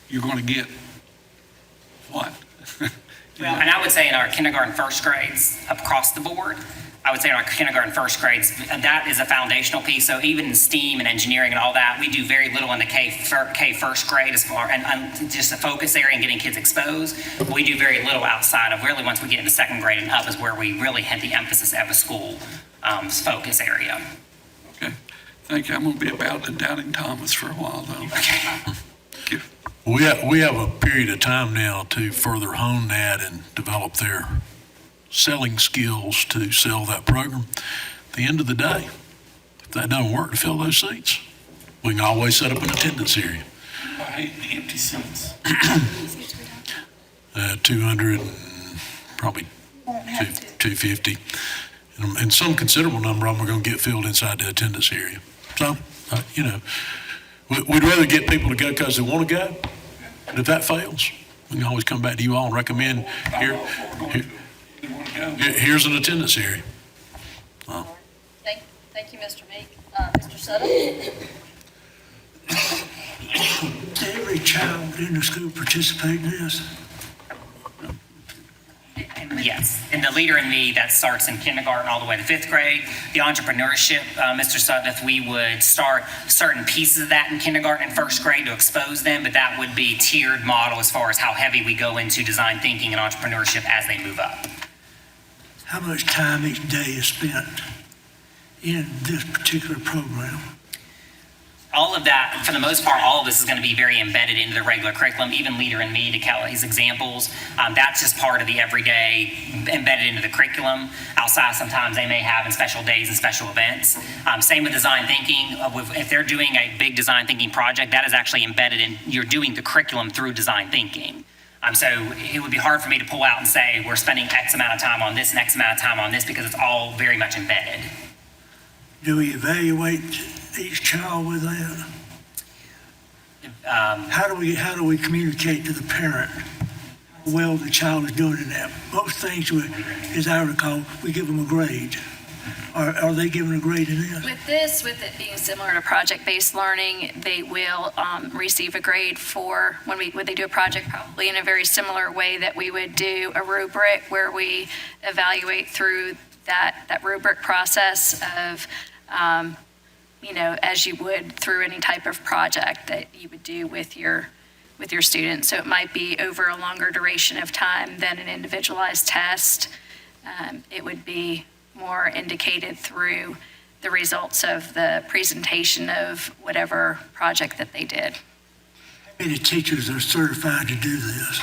you're going to get what? Well, and I would say in our kindergarten first grades across the board, I would say in our kindergarten first grades, that is a foundational piece. So even in STEAM and engineering and all that, we do very little in the K first grade as far, and just a focus area and getting kids exposed. We do very little outside of really once we get into second grade and up is where we really hit the emphasis of a school focus area. Okay, thank you. I'm going to be about in Doubting Thomas for a while, though. Okay. Thank you. We have a period of time now to further hone that and develop their selling skills to sell that program. At the end of the day, if that doesn't work to fill those seats, we can always set up an attendance area. I hate the empty seats. 200, and probably 250. And some considerable number of them are going to get filled inside the attendance area. So, we'd rather get people to go because they want to go. And if that fails, we can always come back to you all and recommend here's an attendance area. Thank you, Mr. Meek. Mr. Sutton? Every child in the school participate in this? Yes, and the leader in me, that starts in kindergarten all the way to fifth grade. The entrepreneurship, Mr. Sutton, we would start certain pieces of that in kindergarten and first grade to expose them, but that would be tiered model as far as how heavy we go into design thinking and entrepreneurship as they move up. How much time each day is spent in this particular program? All of that, for the most part, all of this is going to be very embedded into the regular curriculum. Even Leader in Me, to Kelly's examples, that's just part of the everyday embedded into the curriculum. Outside, sometimes they may have in special days and special events. Same with design thinking. If they're doing a big design thinking project, that is actually embedded in, you're doing the curriculum through design thinking. So it would be hard for me to pull out and say, we're spending X amount of time on this and X amount of time on this because it's all very much embedded. Do we evaluate each child with that? How do we communicate to the parent how well the child is doing in that? Most things, as I recall, we give them a grade. Are they given a grade in this? With it being similar to project-based learning, they will receive a grade for when they do a project, probably in a very similar way that we would do a rubric, where we evaluate through that rubric process of, as you would through any type of project that you would do with your students. So it might be over a longer duration of time than an individualized test. It would be more indicated through the results of the presentation of whatever project that they did. How many teachers are certified to do this?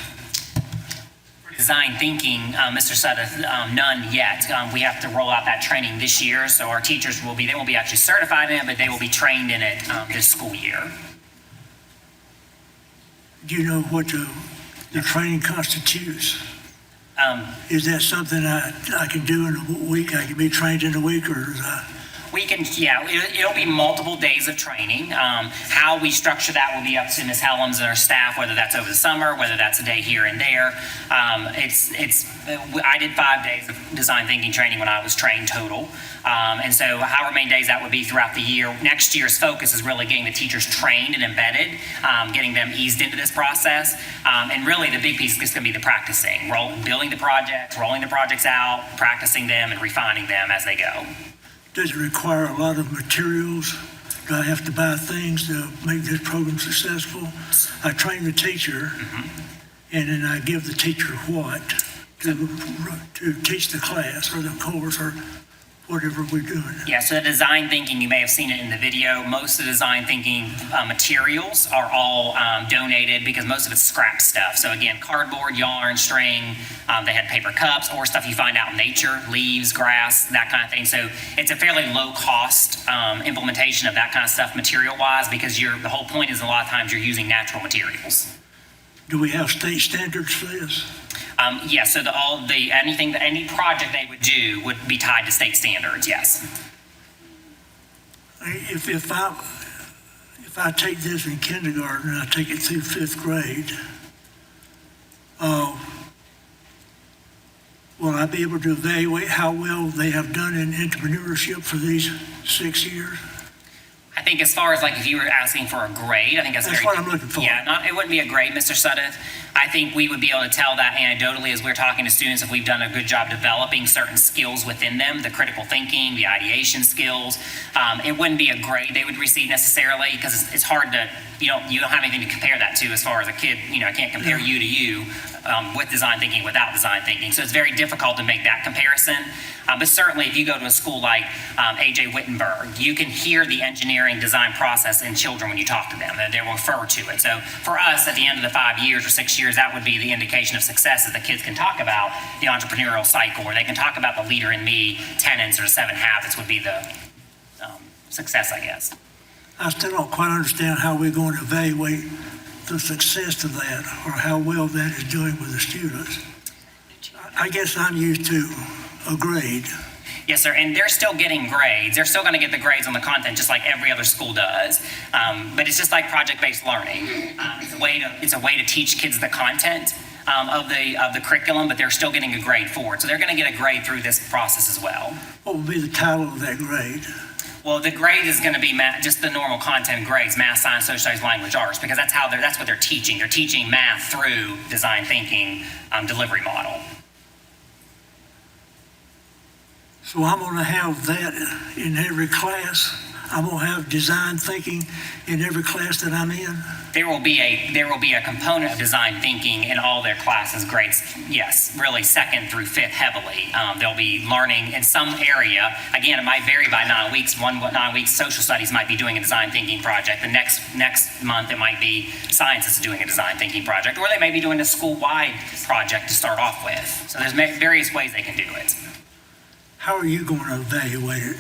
Design thinking, Mr. Sutton, none yet. We have to roll out that training this year, so our teachers they won't be actually certified in it, but they will be trained in it this school year. Do you know what the training constitutes? Is that something I can do in a week? I can be trained in a week, or is that? We can, it'll be multiple days of training. How we structure that will be up to Ms. Helms and her staff, whether that's over the summer, whether that's a day here and there. I did 5 days of design thinking training when I was trained total. And so however many days that would be throughout the year. Next year's focus is really getting the teachers trained and embedded, getting them eased into this process. And really the big piece is going to be the practicing, building the projects, rolling the projects out, practicing them and refining them as they go. Does it require a lot of materials? Do I have to buy things to make this program successful? I train the teacher, and then I give the teacher what to teach the class or the course or whatever we're doing. Yeah, so the design thinking, you may have seen it in the video. Most of the design thinking materials are all donated because most of it's scrap stuff. So again, cardboard, yarn, string, they had paper cups or stuff you find out in nature, leaves, grass, that kind of thing. So it's a fairly low cost implementation of that kind of stuff material-wise because the whole point is a lot of times you're using natural materials. Do we have state standards for this? Yes, so any project they would do would be tied to state standards, yes. If I take this in kindergarten and I take it through fifth grade, will I be able to evaluate how well they have done in entrepreneurship for these 6 years? I think as far as like if you were asking for a grade, I think that's That's very. what I'm looking for. Yeah, it wouldn't be a grade, Mr. Suddeth. I think we would be able to tell that anecdotally as we're talking to students if we've done a good job developing certain skills within them, the critical thinking, the ideation skills. It wouldn't be a grade they would receive necessarily because it's hard to, you don't have anything to compare that to as far as a kid, I can't compare you to you with design thinking, without design thinking. So it's very difficult to make that comparison. But certainly if you go to a school like A.J. Wittenberg, you can hear the engineering design process in children when you talk to them. They will refer to it. So for us, at the end of the 5 years or 6 years, that would be the indication of success that the kids can talk about the entrepreneurial cycle, or they can talk about the leader in me tenets or the 7 habits would be the success, I guess. I still don't quite understand how we're going to evaluate the success of that or how well that is doing with the students. I guess I'm used to a grade. Yes, sir, and they're still getting grades. They're still going to get the grades on the content just like every other school does. But it's just like project-based learning. It's a way to teach kids the content of the curriculum, but they're still getting a grade for it. So they're going to get a grade through this process as well. What would be the title of that grade? Well, the grade is going to be just the normal content grades, math, science, social studies, language arts, because that's what they're teaching. They're teaching math through design thinking delivery model. So I'm going to have that in every class. I'm going to have design thinking in every class that I'm in. There will be a component of design thinking in all their classes, grades, yes, really 2nd through 5th heavily. They'll be learning in some area. Again, it might vary by 9 weeks. 9 weeks, social studies might be doing a design thinking project. The next month, it might be sciences doing a design thinking project, or they may be doing a school-wide project to start off with. So there's various ways they can do it. How are you going to evaluate it?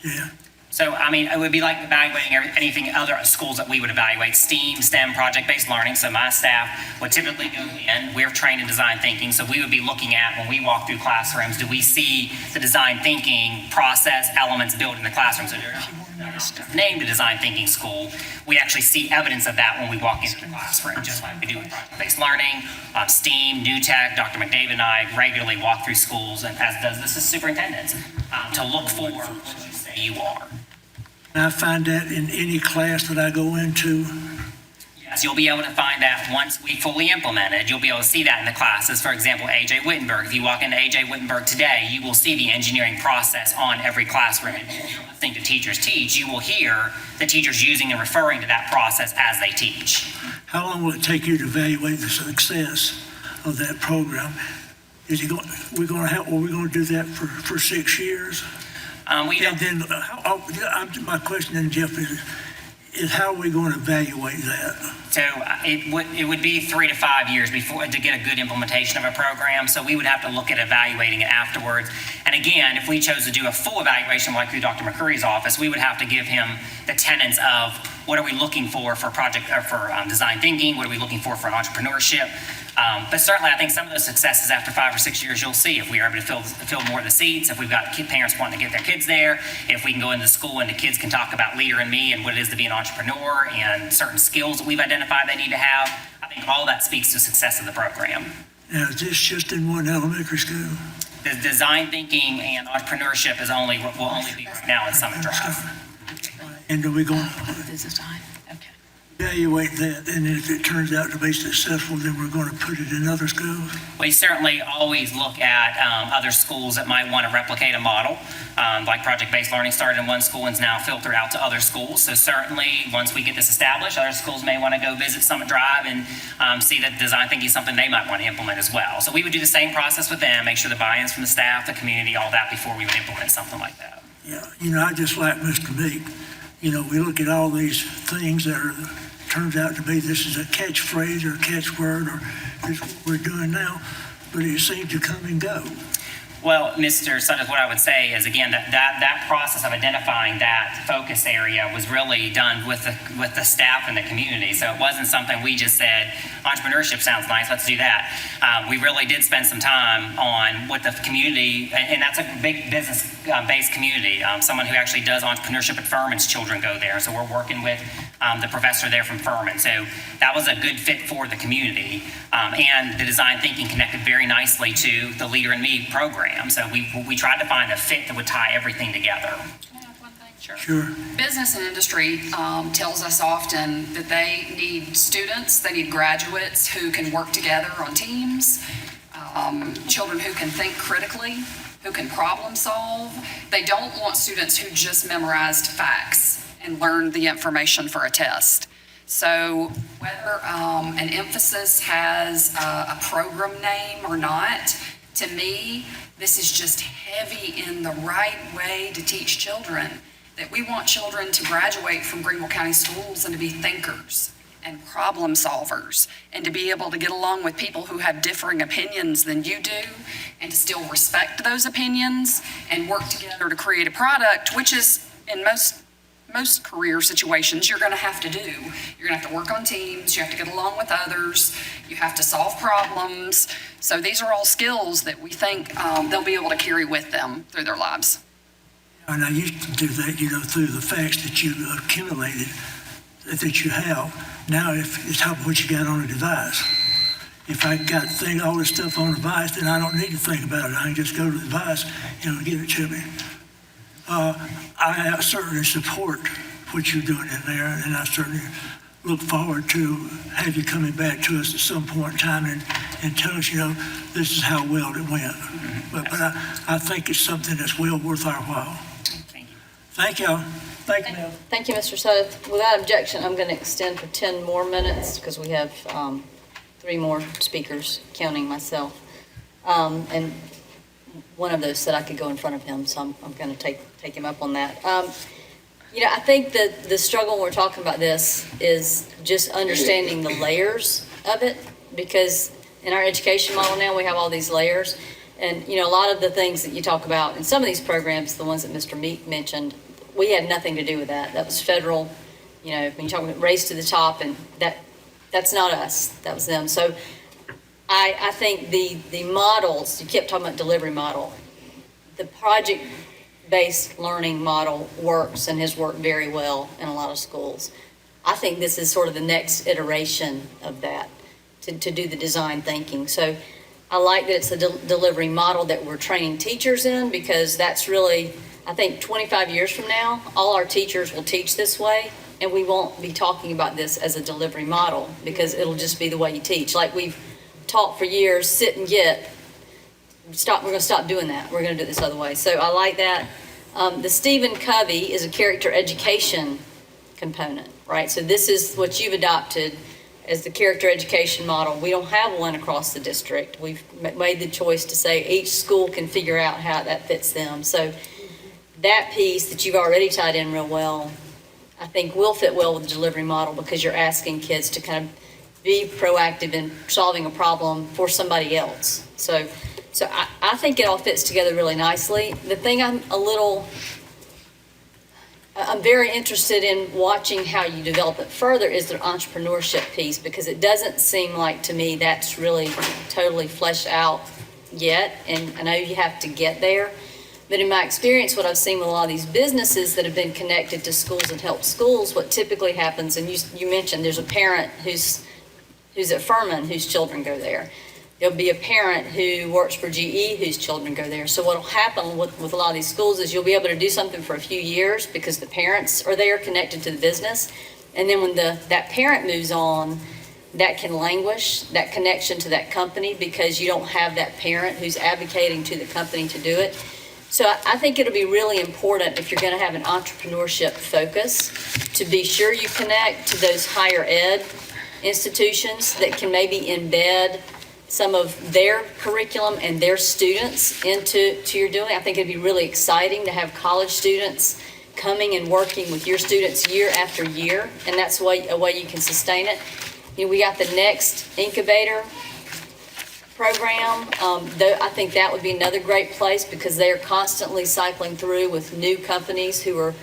Yeah. So, it would be like evaluating anything other schools that we would evaluate, STEM, project-based learning. So my staff would typically go in, we're trained in design thinking, so we would be looking at, when we walk through classrooms, do we see the design thinking process elements built in the classroom? So they're not named a design thinking school. We actually see evidence of that when we walk into the classroom, just like we do with project-based learning, STEAM, New Tech. Dr. McDavid and I regularly walk through schools, and as does this as superintendents, to look for what you say you are. Can I find that in any class that I go into? Yes, you'll be able to find that once we fully implement it. You'll be able to see that in the classes. For example, A.J. Wittenberg. If you walk into A.J. Wittenberg today, you will see the engineering process on every classroom. And if you're listening to teachers teach, you will hear the teachers using and referring to that process as they teach. How long will it take you to evaluate the success of that program? Are we going to do that for 6 years? We don't. And then, my question then, Jeff, is how are we going to evaluate that? So it would be 3 to 5 years before to get a good implementation of a program. So we would have to look at evaluating it afterwards. And again, if we chose to do a full evaluation like through Dr. McCurry's office, we would have to give him the tenets of what are we looking for project or for design thinking, what are we looking for entrepreneurship. But certainly, I think some of those successes after 5 or 6 years, you'll see if we are able to fill more of the seats, if we've got parents wanting to get their kids there, if we can go into school and the kids can talk about leader in me and what it is to be an entrepreneur and certain skills that we've identified they need to have. I think all that speaks to success of the program. Now, is this just in one elementary school? The design thinking and entrepreneurship will only be right now in Summit Drive. And are we going This is time. Okay. to evaluate that? And if it turns out to be successful, then we're going to put it in other schools? We certainly always look at other schools that might want to replicate a model. Like project-based learning started in one school and is now filtered out to other schools. So certainly, once we get this established, other schools may want to go visit Summit Drive and see that design thinking is something they might want to implement as well. So we would do the same process with them, make sure the buy-ins from the staff, the community, all that before we would implement something like that. Yeah, I just like Mr. Meek. We look at all these things that turns out to be this is a catchphrase or a catchword or this is what we're doing now, but it seems to come and go. Well, Mr. Suddeth, what I would say is, again, that process of identifying that focus area was really done with the staff and the community. So it wasn't something we just said, entrepreneurship sounds nice, let's do that. We really did spend some time on what the community, and that's a big business-based community. Someone who actually does entrepreneurship at Furman's children go there. So we're working with the professor there from Furman. So that was a good fit for the community. And the design thinking connected very nicely to the Leader in Me program. So we tried to find a fit that would tie everything together. Can I add one thing? Sure. Business and industry tells us often that they need students, they need graduates who can work together on teams, children who can think critically, who can problem solve. They don't want students who just memorized facts and learned the information for a test. So whether an emphasis has a program name or not, to me, this is just heavy in the right way to teach children, that we want children to graduate from Greenville County schools and to be thinkers and problem solvers, and to be able to get along with people who have differing opinions than you do, and to still respect those opinions and work together to create a product, which is, in most career situations, you're going to have to do. You're going to have to work on teams, you have to get along with others, you have to solve problems. So these are all skills that we think they'll be able to carry with them through their lives. And I used to do that, through the facts that you accumulated, that you have. Now, if it's how what you got on a device. If I got all this stuff on a device, then I don't need to think about it. I can just go to the device, give it to me. I certainly support what you're doing in there, and I certainly look forward to have you coming back to us at some point in time and tell us, this is how well it went. But I think it's something that's well worth our while. Thank you. Thank y'all. Thank you, ma'am. Thank you, Mr. Sudduth. Without objection, I'm going to extend for 10 more minutes because we have 3 more speakers, counting myself. And one of those said I could go in front of him, so I'm going to take him up on that. I think that the struggle when we're talking about this is just understanding the layers of it, because in our education model now, we have all these layers. And, a lot of the things that you talk about in some of these programs, the ones that Mr. Meek mentioned, we had nothing to do with that. That was federal, when you talk about race to the top, and that's not us, that was them. So I think the models, you kept talking about delivery model, the project-based learning model works and has worked very well in a lot of schools. I think this is sort of the next iteration of that, to do the design thinking. So I like that it's a delivery model that we're training teachers in, because that's really, I think 25 years from now, all our teachers will teach this way, and we won't be talking about this as a delivery model, because it'll just be the way you teach. Like we've taught for years, sit and get, we're going to stop doing that. We're going to do it this other way. So I like that. The Stephen Covey is a character education component, right? So this is what you've adopted as the character education model. We don't have one across the district. We've made the choice to say each school can figure out how that fits them. So that piece that you've already tied in real well, I think will fit well with the delivery model, because you're asking kids to kind of be proactive in solving a problem for somebody else. So I think it all fits together really nicely. The thing I'm very interested in watching how you develop it further is the entrepreneurship piece, because it doesn't seem like to me that's really totally fleshed out yet, and I know you have to get there. But in my experience, what I've seen with a lot of these businesses that have been connected to schools and help schools, what typically happens, and you mentioned there's a parent who's at Furman whose children go there. There'll be a parent who works for GE whose children go there. So what'll happen with a lot of these schools is you'll be able to do something for a few years because the parents are there connected to the business. And then when that parent moves on, that can languish, that connection to that company, because you don't have that parent who's advocating to the company to do it. So I think it'll be really important, if you're going to have an entrepreneurship focus, to be sure you connect to those higher ed institutions that can maybe embed some of their curriculum and their students into your doing. I think it'd be really exciting to have college students coming and working with your students year after year, and that's a way you can sustain it. We got the next incubator program. I think that would be another great place, because they're constantly cycling through with new companies who are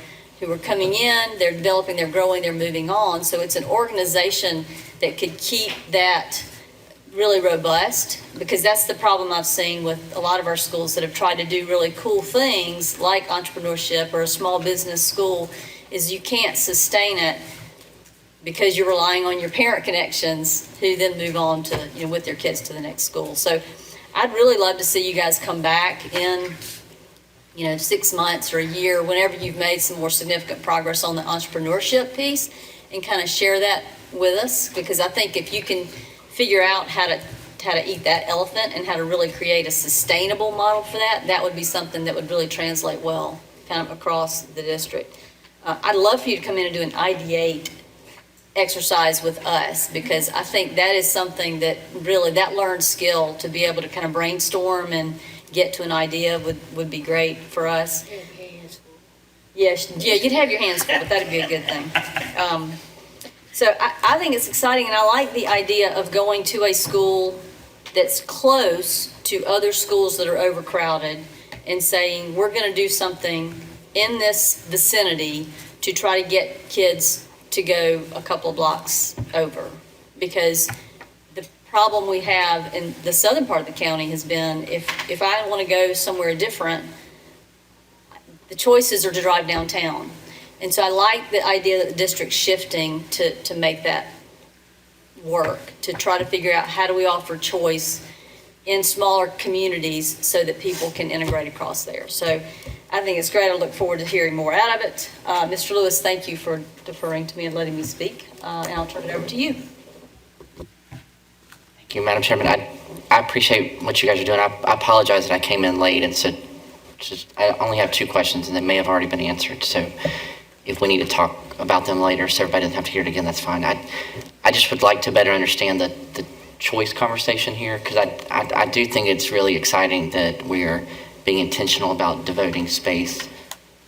coming in, they're developing, they're growing, they're moving on. So it's an organization that could keep that really robust, because that's the problem I've seen with a lot of our schools that have tried to do really cool things like entrepreneurship or a small business school, is you can't sustain it because you're relying on your parent connections who then move on to, with their kids to the next school. So I'd really love to see you guys come back in 6 months or a year, whenever you've made some more significant progress on the entrepreneurship piece, and kind of share that with us, because I think if you can figure out how to eat that elephant and how to really create a sustainable model for that, that would be something that would really translate well kind of across the district. I'd love for you to come in and do an ideate exercise with us, because I think that is something that really, that learned skill to be able to kind of brainstorm and get to an idea would be great for us. Yes, yeah, you'd have your hands full, but that'd be a good thing. So I think it's exciting, and I like the idea of going to a school that's close to other schools that are overcrowded and saying, we're going to do something in this vicinity to try to get kids to go a couple of blocks over. Because the problem we have in the southern part of the county has been, if I want to go somewhere different, the choices are to drive downtown. And so I like the idea that the district's shifting to make that work, to try to figure out how do we offer choice in smaller communities so that people can integrate across there. So I think it's great. I look forward to hearing more out of it. Mr. Lewis, thank you for deferring to me and letting me speak, and I'll turn it over to you. Thank you, Madam Chairman. I appreciate what you guys are doing. I apologize that I came in late, and so I only have 2 questions, and they may have already been answered. So if we need to talk about them later, so everybody doesn't have to hear it again, that's fine. I just would like to better understand the choice conversation here, because I do think it's really exciting that we're being intentional about devoting space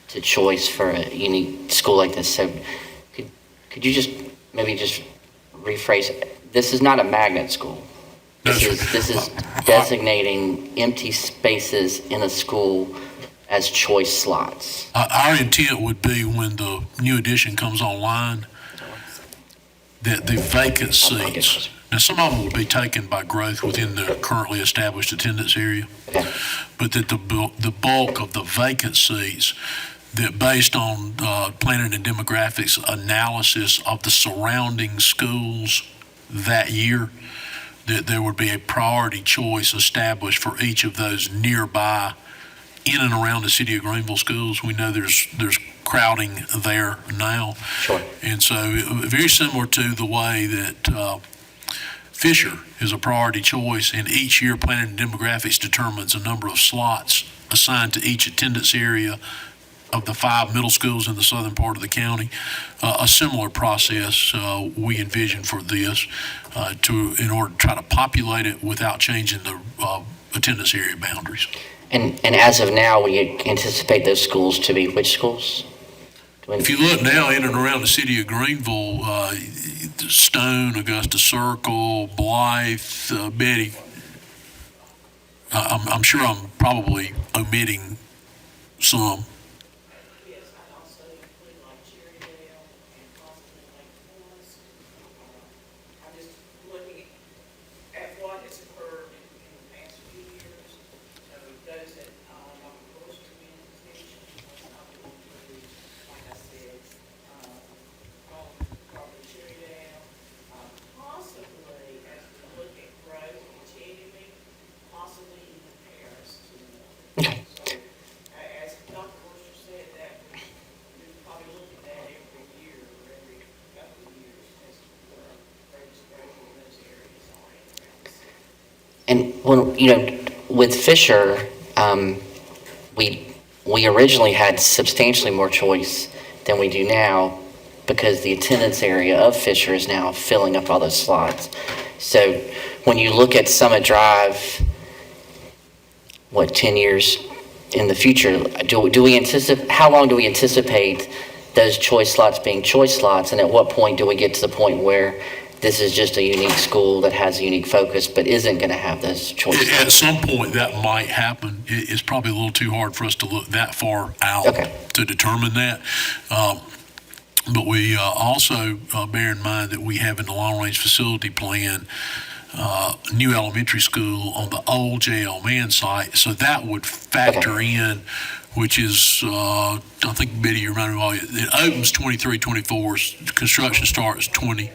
to choice for a unique school like this. So could you just maybe just rephrase it? This is not a magnet school. This is designating empty spaces in a school as choice slots. Our intent would be, when the new addition comes online, that the vacant seats, now some of them will be taken by growth within the currently established attendance area, but that the bulk of the vacant seats, that based on planning and demographics analysis of the surrounding schools that year, that there would be a priority choice established for each of those nearby in and around the city of Greenville schools. We know there's crowding there now. Sure. And so very similar to the way that Fisher is a priority choice, and each year planning and demographics determines a number of slots assigned to each attendance area of the 5 middle schools in the southern part of the county. A similar process we envision for this in order to try to populate it without changing the attendance area boundaries. And as of now, we anticipate those schools to be which schools? If you look now in and around the city of Greenville, Stone, Augusta Circle, Blythe, Betty, I'm sure I'm probably omitting some. And when, with Fisher, we originally had substantially more choice than we do now, because the attendance area of Fisher is now filling up all those slots. So when you look at Summit Drive, 10 years in the future, do we anticipate, how long do we anticipate those choice slots being choice slots? And at what point do we get to the point where this is just a unique school that has a unique focus but isn't going to have those choices? At some point that might happen. It's probably a little too hard for us to look that far out to determine that. But we also bear in mind that we have in the long-range facility plan new elementary school on the old J.L. Mann site. So that would factor in, which is, I think, Betty, you remember, it opens 23, 24, construction starts 20,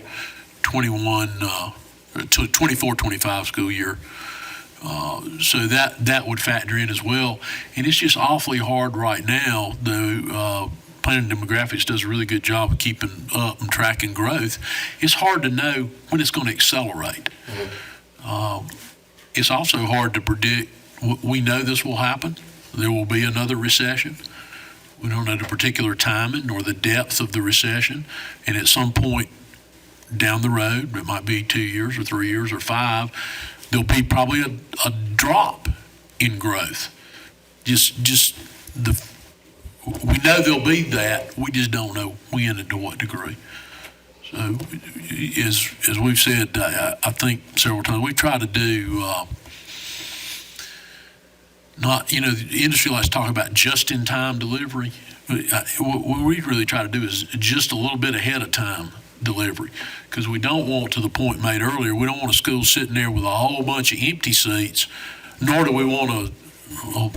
21, to 24, 25 school year. So that would factor in as well. And it's just awfully hard right now, though Planning Demographics does a really good job of keeping up and tracking growth. It's hard to know when it's going to accelerate. It's also hard to predict. We know this will happen. There will be another recession. We don't know the particular timing nor the depth of the recession. And at some point down the road, it might be 2 years or 3 years or 5, there'll be probably a drop in growth. We know there'll be that. We just don't know when and to what degree. So, as we've said, I think several times, we try to do the industry likes to talk about just-in-time delivery. What we really try to do is just a little bit ahead of time delivery, because we don't want, to the point made earlier, we don't want a school sitting there with a whole bunch of empty seats, nor do we want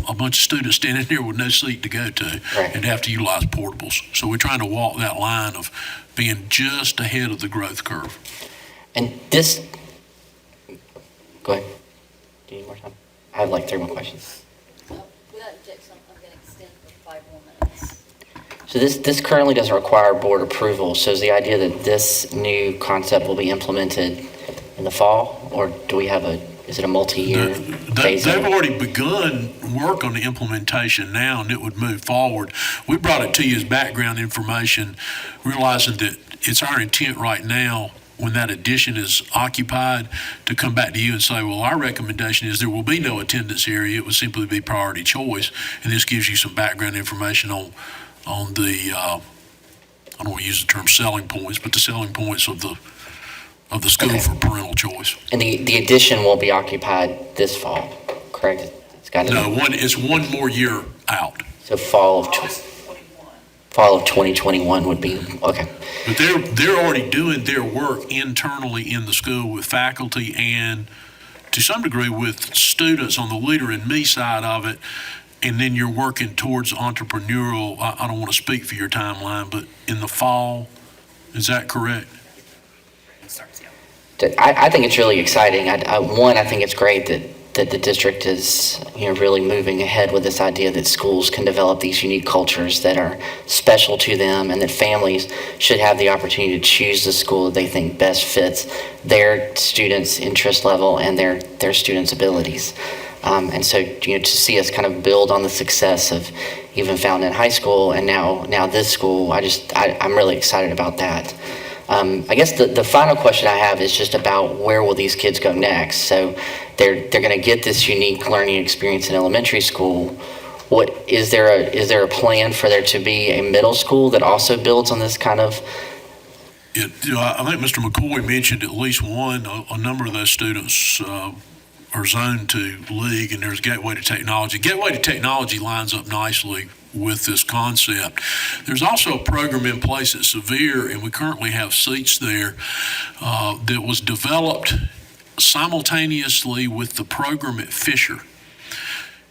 a bunch of students standing there with no seat to go to and have to utilize portables. So we're trying to walk that line of being just ahead of the growth curve. And this, go ahead. Do you need more time? I have like 3 more questions. Without objection, I'm going to extend for 5 more minutes. So this currently doesn't require board approval. So is the idea that this new concept will be implemented in the fall, or do we have is it a multi-year phase? They've already begun work on the implementation now, and it would move forward. We brought it to you as background information, realizing that it's our intent right now, when that addition is occupied, to come back to you and say, well, our recommendation is there will be no attendance area. It would simply be priority choice. And this gives you some background information on the, I don't want to use the term selling points, but the selling points of the school for parental choice. And the addition won't be occupied this fall, correct? It's one more year out. So fall of 2021 would be, okay. But they're already doing their work internally in the school with faculty and to some degree with students on the Leader in Me side of it. And then you're working towards entrepreneurial, I don't want to speak for your timeline, but in the fall, is that correct? I think it's really exciting. I think it's great that the district is really moving ahead with this idea that schools can develop these unique cultures that are special to them, and that families should have the opportunity to choose the school that they think best fits their students' interest level and their students' abilities. And so to see us kind of build on the success of even Fountain High School and now this school, I'm really excited about that. I guess the final question I have is just about where will these kids go next? So they're going to get this unique learning experience in elementary school. What is there a plan for there to be a middle school that also builds on this kind of? I think Mr. McCoy mentioned at least one. A number of those students are zoned to League, and there's Gateway to Technology. Gateway to Technology lines up nicely with this concept. There's also a program in place at Sevier, and we currently have seats there, that was developed simultaneously with the program at Fisher.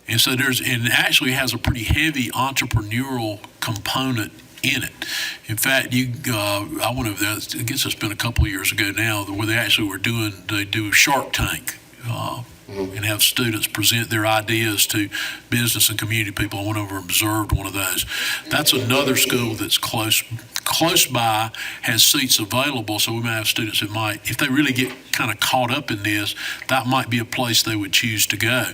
And so it actually has a pretty heavy entrepreneurial component in it. In fact, I guess it's been a couple of years ago now, where they do Shark Tank, and have students present their ideas to business and community people. I went over and observed one of those. That's another school that's close by, has seats available, so we may have students that might, if they really get kind of caught up in this, that might be a place they would choose to go.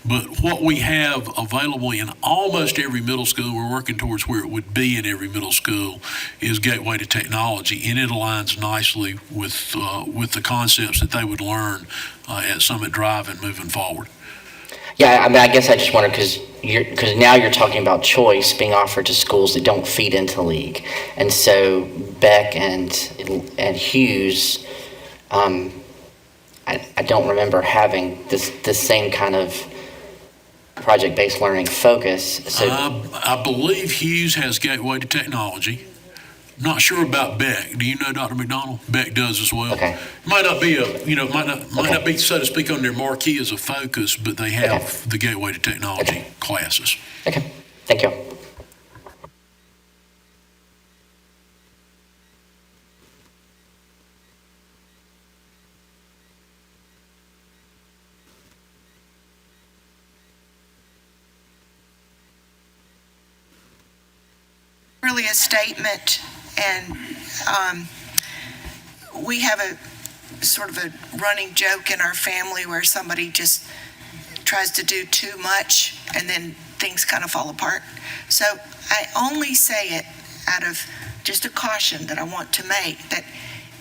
But what we have available in almost every middle school, we're working towards where it would be in every middle school, is Gateway to Technology, and it aligns nicely with the concepts that they would learn at Summit Drive and moving forward. Yeah, I mean, I guess I just wondered because now you're talking about choice being offered to schools that don't feed into League, and so Beck and Hughes, I don't remember having this same kind of project-based learning focus. So I believe Hughes has Gateway to Technology. Not sure about Beck. Do you know, Dr. McDonald? Beck does as well. Okay. Might not be might not be, so to speak, on their marquee as a focus, but they have the Gateway to Technology classes. Okay, thank you. really a statement, and we have a sort of a running joke in our family where somebody just tries to do too much and then things kind of fall apart. So I only say it out of just a caution that I want to make, that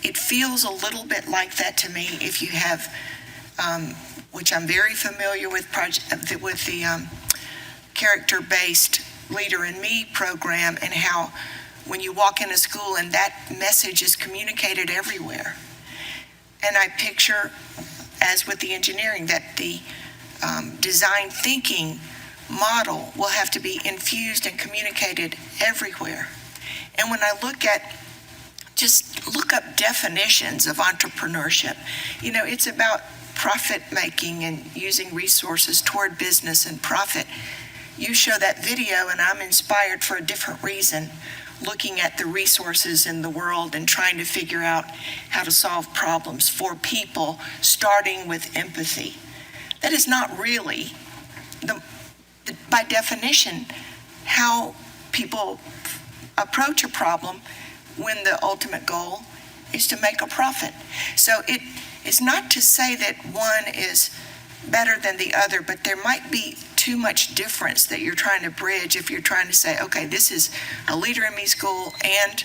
it feels a little bit like that to me if you have, which I'm very familiar with, with the character-based Leader in Me program, and how when you walk into school and that message is communicated everywhere. And I picture, as with the engineering, that the design thinking model will have to be infused and communicated everywhere. And when I just look up definitions of entrepreneurship, it's about profit making and using resources toward business and profit. You show that video and I'm inspired for a different reason, looking at the resources in the world and trying to figure out how to solve problems for people, starting with empathy. That is not really, by definition, how people approach a problem when the ultimate goal is to make a profit. So it is not to say that one is better than the other, but there might be too much difference that you're trying to bridge if you're trying to say, okay, this is a Leader in Me school and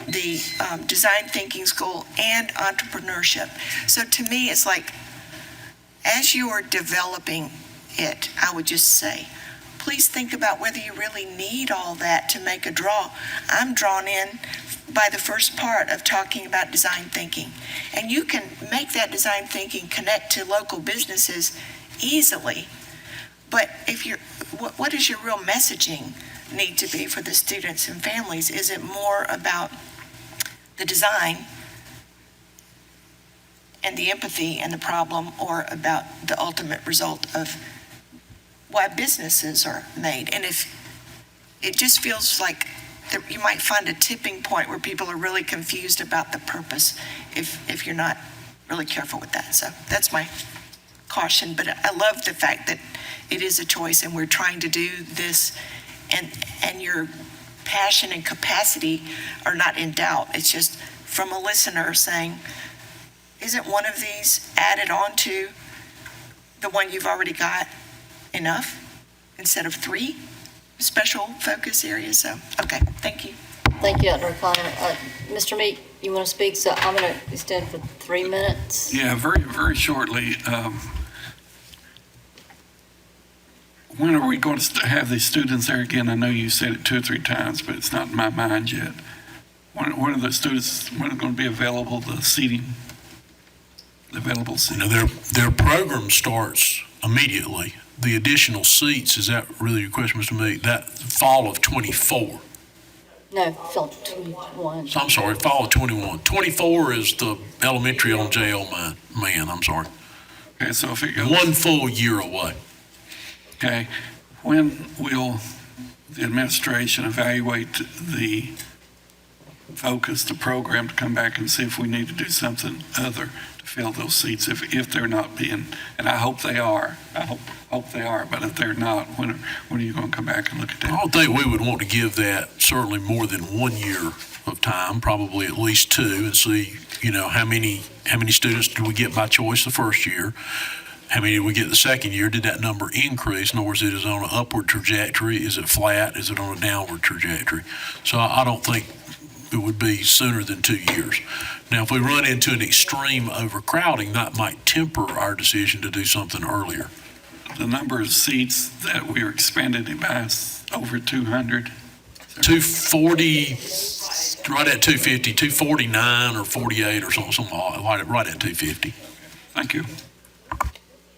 the design thinking school and entrepreneurship. So to me, it's like, as you are developing it, I would just say, please think about whether you really need all that to make a draw. I'm drawn in by the first part of talking about design thinking. And you can make that design thinking connect to local businesses easily. But what does your real messaging need to be for the students and families? Is it more about the design and the empathy and the problem, or about the ultimate result of why businesses are made? And if it just feels like you might find a tipping point where people are really confused about the purpose if you're not really careful with that. So that's my caution. But I love the fact that it is a choice and we're trying to do this, and your passion and capacity are not in doubt. It's just from a listener saying, isn't one of these added on to the one you've already got enough instead of 3 special focus areas? So, okay, thank you. Thank you, Dr. O'Connor. Mr. Meek, you want to speak? So I'm going to extend for 3 minutes. Yeah, very, very shortly. When are we going to have these students there again? I know you said it 2 or 3 times, but it's not in my mind yet. When are the students, when are going to be available, the seating? Available seating? Their program starts immediately. The additional seats, is that really your question, Mr. Meek? That fall of 24. No, fall 21. I'm sorry, fall of 21. 24 is the elementary on JL man, I'm sorry. Okay, so if it goes 1 full year away. Okay, when will the administration evaluate the focus, the program, to come back and see if we need to do something other to fill those seats, if they're not being, and I hope they are, hope they are, but if they're not, when are you going to come back and look at that? I don't think we would want to give that certainly more than 1 year of time, probably at least 2, and see, how many students do we get by choice the first year? How many did we get the second year? Did that number increase? In other words, it is on an upward trajectory? Is it flat? Is it on a downward trajectory? So I don't think it would be sooner than 2 years. Now, if we run into an extreme overcrowding, that might temper our decision to do something earlier. The number of seats that we are expanding by is over 200. 240, right at 250, 249 or 48 or something right at 250. Thank you.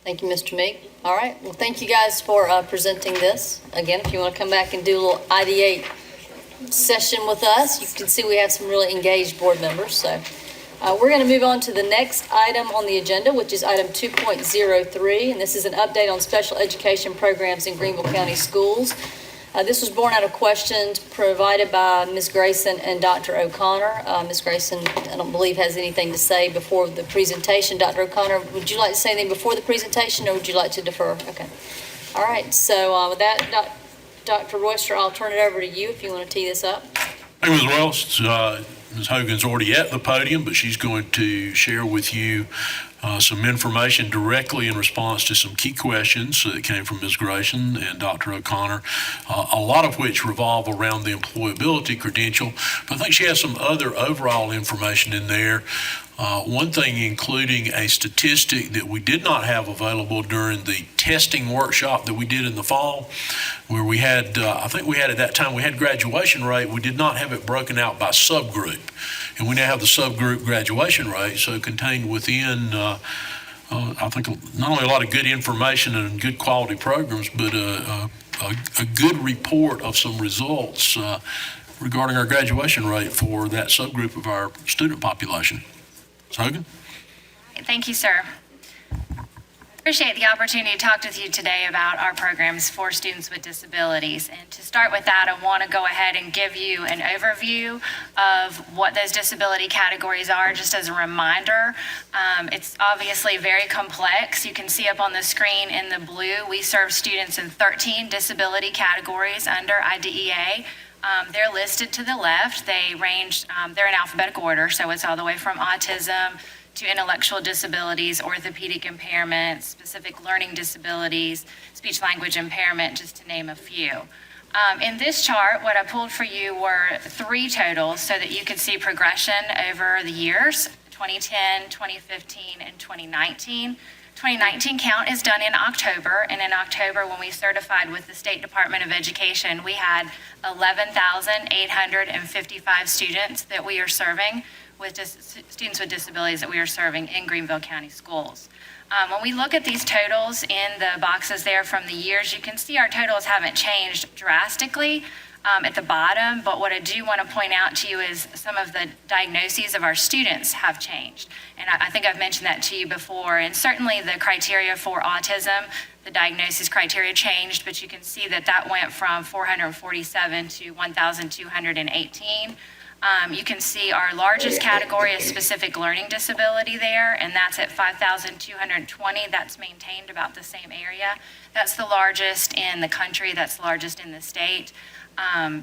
Thank you, Mr. Meek. All right, well, thank you guys for presenting this. Again, if you want to come back and do a little ideate session with us, you can see we have some really engaged board members. So we're going to move on to the next item on the agenda, which is item 2.03, and this is an update on special education programs in Greenville County schools. This was born out of questions provided by Ms. Grayson and Dr. O'Connor. Ms. Grayson, I don't believe, has anything to say before the presentation. Dr. O'Connor, would you like to say anything before the presentation, or would you like to defer? Okay. All right. So with that, Dr. Royster, I'll turn it over to you if you want to tee this up. Hey, Ms. Wells, Ms. Hogan's already at the podium, but she's going to share with you some information directly in response to some key questions that came from Ms. Grayson and Dr. O'Connor, a lot of which revolve around the employability credential. But I think she has some other overall information in there. One thing including a statistic that we did not have available during the testing workshop that we did in the fall, where we had, I think we had at that time, we had graduation rate. We did not have it broken out by subgroup. And we now have the subgroup graduation rate, so contained within, I think, not only a lot of good information and good quality programs, but a good report of some results regarding our graduation rate for that subgroup of our student population. Ms. Hogan? Thank you, sir. Appreciate the opportunity to talk with you today about our programs for students with disabilities. And to start with that, I want to go ahead and give you an overview of what those disability categories are, just as a reminder. It's obviously very complex. You can see up on the screen in the blue, we serve students in 13 disability categories under IDEA. They're listed to the left. They range, they're in alphabetical order, so it's all the way from autism to intellectual disabilities, orthopedic impairment, specific learning disabilities, speech language impairment, just to name a few. In this chart, what I pulled for you were 3 totals so that you could see progression over the years, 2010, 2015, and 2019. 2019 count is done in October, and in October, when we certified with the State Department of Education, we had 11,855 students that we are serving with students with disabilities that we are serving in Greenville County schools. When we look at these totals in the boxes there from the years, you can see our totals haven't changed drastically at the bottom, but what I do want to point out to you is some of the diagnoses of our students have changed. And I think I've mentioned that to you before, and certainly the criteria for autism, the diagnosis criteria changed, but you can see that that went from 447 to 1,218. You can see our largest category is specific learning disability there, and that's at 5,220. That's maintained about the same area. That's the largest in the country. That's the largest in the state.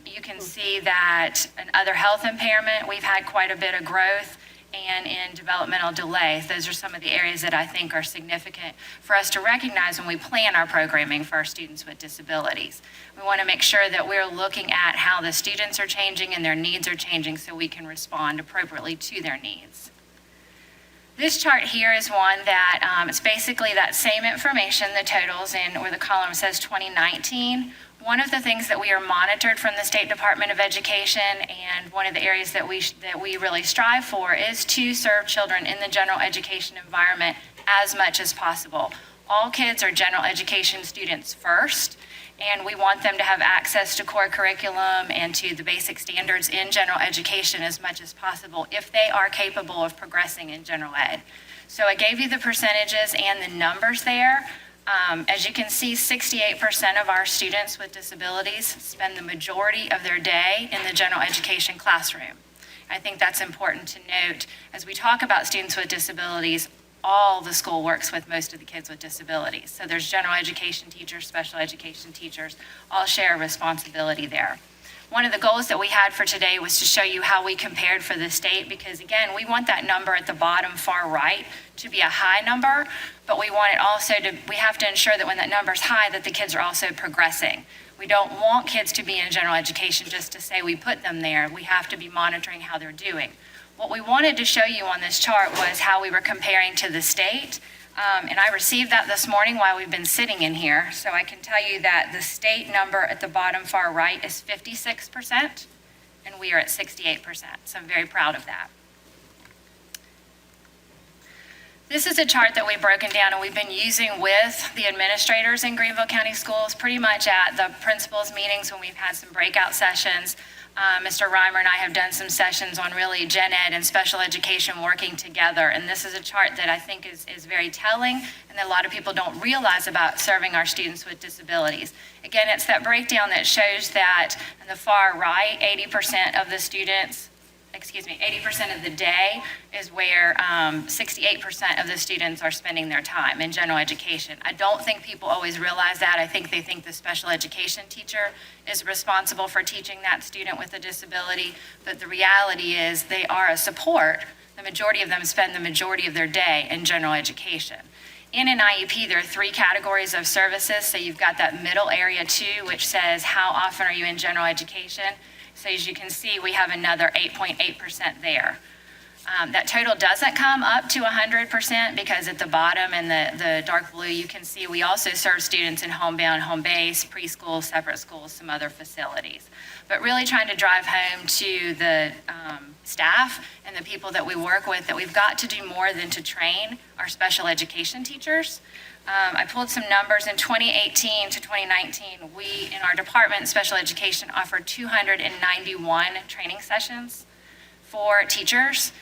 You can see that in other health impairment, we've had quite a bit of growth, and in developmental delay. Those are some of the areas that I think are significant for us to recognize when we plan our programming for our students with disabilities. We want to make sure that we're looking at how the students are changing and their needs are changing so we can respond appropriately to their needs. This chart here is one that it's basically that same information, the totals, and where the column says 2019. One of the things that we are monitored from the State Department of Education, and one of the areas that we really strive for, is to serve children in the general education environment as much as possible. All kids are general education students first, and we want them to have access to core curriculum and to the basic standards in general education as much as possible if they are capable of progressing in general ed. So I gave you the percentages and the numbers there. As you can see, 68% of our students with disabilities spend the majority of their day in the general education classroom. I think that's important to note. As we talk about students with disabilities, all the school works with most of the kids with disabilities. So there's general education teachers, special education teachers, all share a responsibility there. One of the goals that we had for today was to show you how we compared for the state, because again, we want that number at the bottom far right to be a high number, but we want it also we have to ensure that when that number's high, that the kids are also progressing. We don't want kids to be in general education just to say we put them there. We have to be monitoring how they're doing. What we wanted to show you on this chart was how we were comparing to the state. And I received that this morning while we've been sitting in here. So I can tell you that the state number at the bottom far right is 56%, and we are at 68%. So I'm very proud of that. This is a chart that we've broken down and we've been using with the administrators in Greenville County Schools pretty much at the principals meetings when we've had some breakout sessions. Mr. Reimer and I have done some sessions on really gen ed and special education working together. And this is a chart that I think is very telling and that a lot of people don't realize about serving our students with disabilities. Again, it's that breakdown that shows that on the far right, 80% of the students 80% of the day is where 68% of the students are spending their time in general education. I don't think people always realize that. I think they think the special education teacher is responsible for teaching that student with a disability, but the reality is they are a support. The majority of them spend the majority of their day in general education. In an IEP, there are 3 categories of services. So you've got that middle area 2, which says how often are you in general education? So as you can see, we have another 8.8% there. That total doesn't come up to 100% because at the bottom in the dark blue, you can see we also serve students in homebound, home base, preschool, separate schools, some other facilities. But really trying to drive home to the staff and the people that we work with that we've got to do more than to train our special education teachers. I pulled some numbers. In 2018 to 2019, we, in our department, special education, offered 291 training sessions for teachers.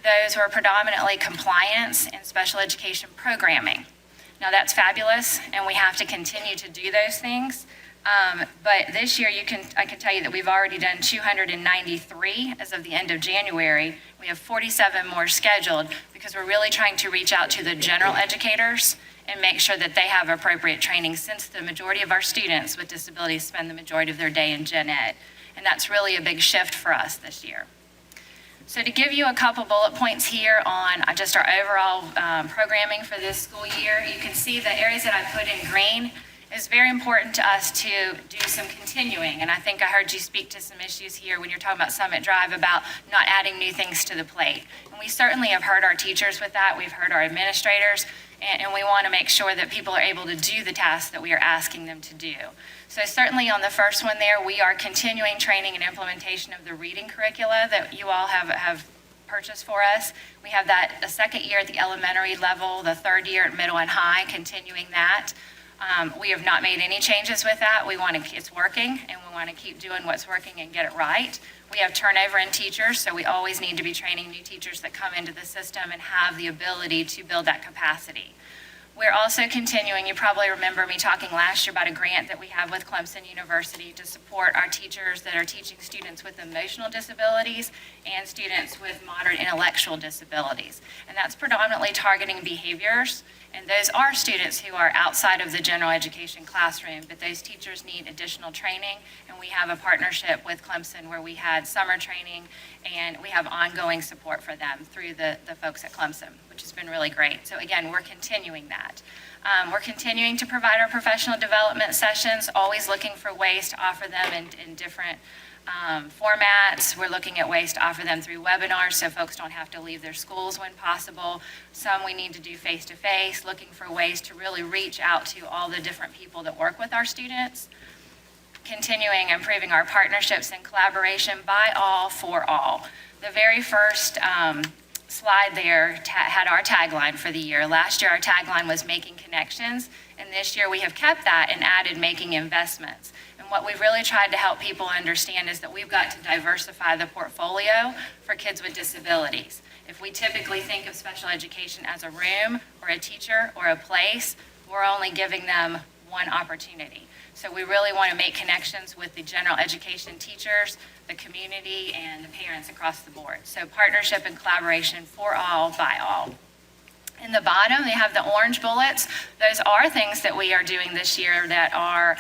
Those were predominantly compliance and special education programming. Now, that's fabulous, and we have to continue to do those things. But this year, I can tell you that we've already done 293 as of the end of January. We have 47 more scheduled because we're really trying to reach out to the general educators and make sure that they have appropriate training, since the majority of our students with disabilities spend the majority of their day in gen ed. And that's really a big shift for us this year. So to give you a couple bullet points here on just our overall programming for this school year, you can see the areas that I put in green. It's very important to us to do some continuing, and I think I heard you speak to some issues here when you're talking about Summit Drive about not adding new things to the plate. And we certainly have heard our teachers with that, we've heard our administrators, and we want to make sure that people are able to do the tasks that we are asking them to do. So certainly on the first one there, we are continuing training and implementation of the reading curricula that you all have purchased for us. We have that a second year at the elementary level, the third year at middle and high, continuing that. We have not made any changes with that. It's working, and we want to keep doing what's working and get it right. We have turnover in teachers, so we always need to be training new teachers that come into the system and have the ability to build that capacity. We're also continuing, you probably remember me talking last year about a grant that we have with Clemson University to support our teachers that are teaching students with emotional disabilities and students with moderate intellectual disabilities. And that's predominantly targeting behaviors. And those are students who are outside of the general education classroom, but those teachers need additional training. And we have a partnership with Clemson where we had summer training, and we have ongoing support for them through the folks at Clemson, which has been really great. So again, we're continuing that. We're continuing to provide our professional development sessions, always looking for ways to offer them in different formats. We're looking at ways to offer them through webinars so folks don't have to leave their schools when possible. Some we need to do face-to-face, looking for ways to really reach out to all the different people that work with our students. Continuing improving our partnerships and collaboration by all, for all. The very first slide there had our tagline for the year. Last year, our tagline was making connections, and this year we have kept that and added making investments. And what we've really tried to help people understand is that we've got to diversify the portfolio for kids with disabilities. If we typically think of special education as a room or a teacher or a place, we're only giving them one opportunity. So we really want to make connections with the general education teachers, the community, and the parents across the board. So partnership and collaboration for all, by all. In the bottom, they have the orange bullets. Those are things that we are doing this year that are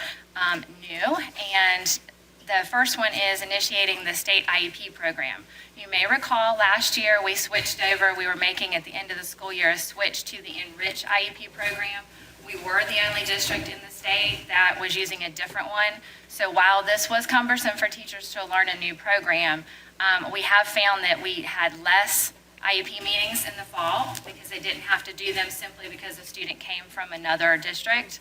new. And the first one is initiating the state IEP program. You may recall last year we switched over. We were making at the end of the school year a switch to the Enrich IEP program. We were the only district in the state that was using a different one. So while this was cumbersome for teachers to learn a new program, we have found that we had less IEP meetings in the fall because they didn't have to do them simply because a student came from another district.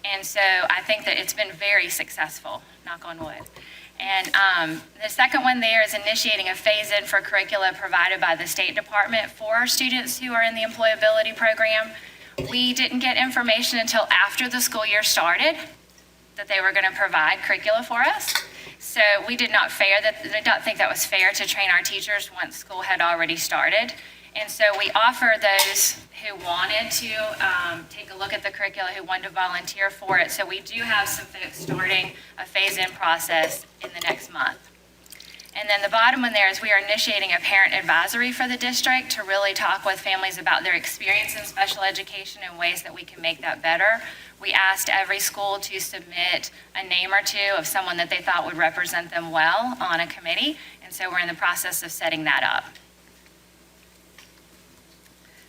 And so I think that it's been very successful, knock on wood. And the second one there is initiating a phase-in for curricula provided by the State Department for our students who are in the employability program. We didn't get information until after the school year started that they were going to provide curricula for us. So we did not think that was fair to train our teachers once school had already started. And so we offer those who wanted to take a look at the curricula, who wanted to volunteer for it. So we do have some folks starting a phase-in process in the next month. And then the bottom one there is we are initiating a parent advisory for the district to really talk with families about their experience in special education and ways that we can make that better. We asked every school to submit a name or two of someone that they thought would represent them well on a committee, and so we're in the process of setting that up.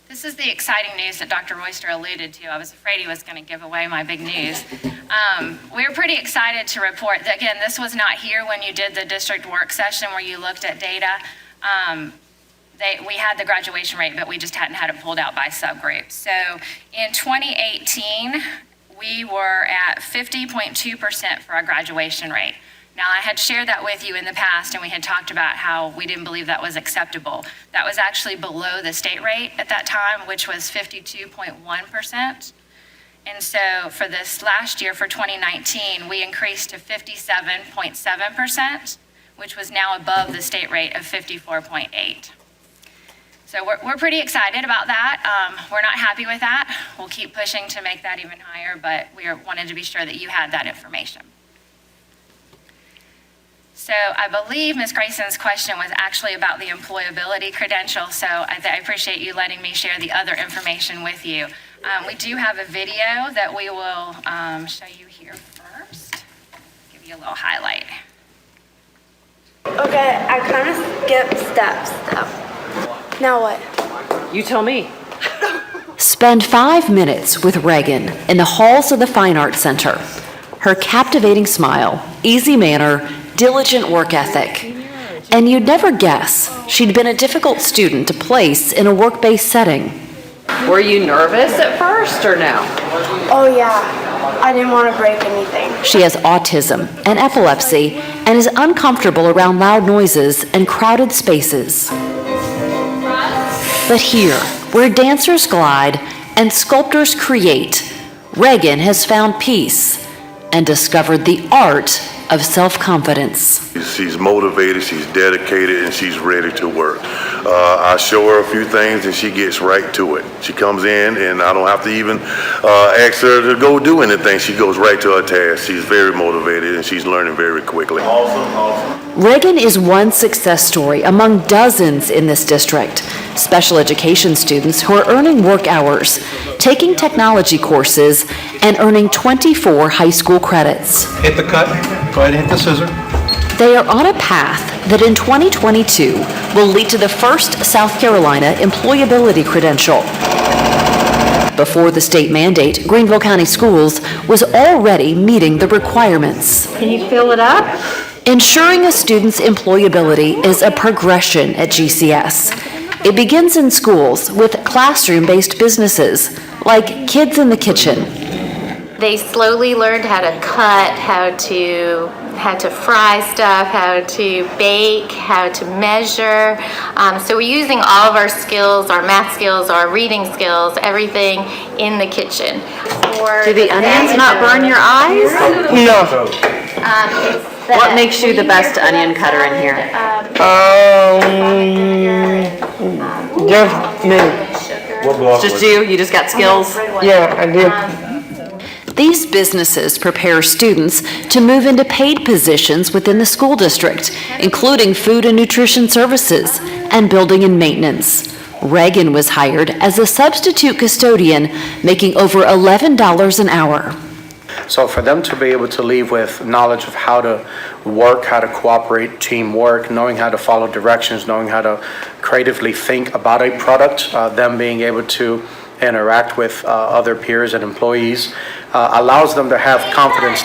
This is the exciting news that Dr. Royster alluded to. I was afraid he was going to give away my big news. We're pretty excited to report that, again, this was not here when you did the district work session where you looked at data. We had the graduation rate, but we just hadn't had it pulled out by subgroup. So in 2018, we were at 50.2% for our graduation rate. Now, I had shared that with you in the past, and we had talked about how we didn't believe that was acceptable. That was actually below the state rate at that time, which was 52.1%. And so for this last year, for 2019, we increased to 57.7%, which was now above the state rate of 54.8%. So we're pretty excited about that. We're not happy with that. We'll keep pushing to make that even higher, but we wanted to be sure that you had that information. So I believe Ms. Grayson's question was actually about the employability credential, so I appreciate you letting me share the other information with you. We do have a video that we will show you here first. Give you a little highlight. Okay, I kind of skipped steps though. Now what? You tell me. Spend 5 minutes with Reagan in the halls of the Fine Arts Center. Her captivating smile, easy manner, diligent work ethic. And you'd never guess she'd been a difficult student to place in a work-based setting. Were you nervous at first or no? Oh yeah, I didn't want to break anything. She has autism and epilepsy and is uncomfortable around loud noises and crowded spaces. But here, where dancers glide and sculptors create, Reagan has found peace and discovered the art of self-confidence. She's motivated, she's dedicated, and she's ready to work. I show her a few things and she gets right to it. She comes in and I don't have to even ask her to go do anything. She goes right to her task. She's very motivated and she's learning very quickly. Awesome. Reagan is one success story among dozens in this district. Special education students who are earning work hours, taking technology courses, and earning 24 high school credits. Hit the cut. Go ahead and hit the scissor. They are on a path that in 2022 will lead to the first South Carolina employability credential. Before the state mandate, Greenville County Schools was already meeting the requirements. Can you fill it up? Ensuring a student's employability is a progression at GCS. It begins in schools with classroom-based businesses, like Kids in the Kitchen. They slowly learned how to cut, how to fry stuff, how to bake, how to measure. So we're using all of our skills, our math skills, our reading skills, everything in the kitchen. Do the onions not burn your eyes? No. What makes you the best onion cutter in here? Just me. Just you? You just got skills? Yeah, I do. These businesses prepare students to move into paid positions within the school district, including food and nutrition services and building and maintenance. Reagan was hired as a substitute custodian, making over $11 an hour. So for them to be able to leave with knowledge of how to work, how to cooperate, teamwork, knowing how to follow directions, knowing how to creatively think about a product, them being able to interact with other peers and employees, allows them to have confidence.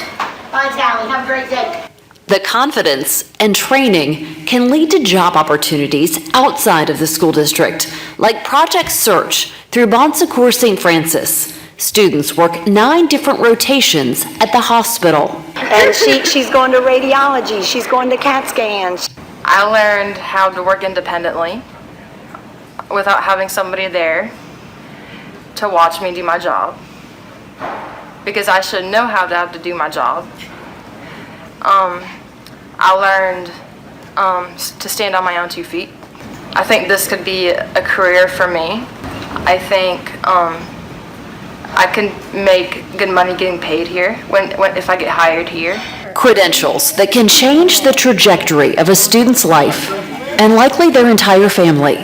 Bye, Sally. Have a great day. The confidence and training can lead to job opportunities outside of the school district, like Project Search through Bon Secours St. Francis. Students work 9 different rotations at the hospital. And she's going to radiology, she's going to CAT scans. I learned how to work independently without having somebody there to watch me do my job, because I should know how to have to do my job. I learned to stand on my own 2 feet. I think this could be a career for me. I think I can make good money getting paid here if I get hired here. Credentials that can change the trajectory of a student's life and likely their entire family,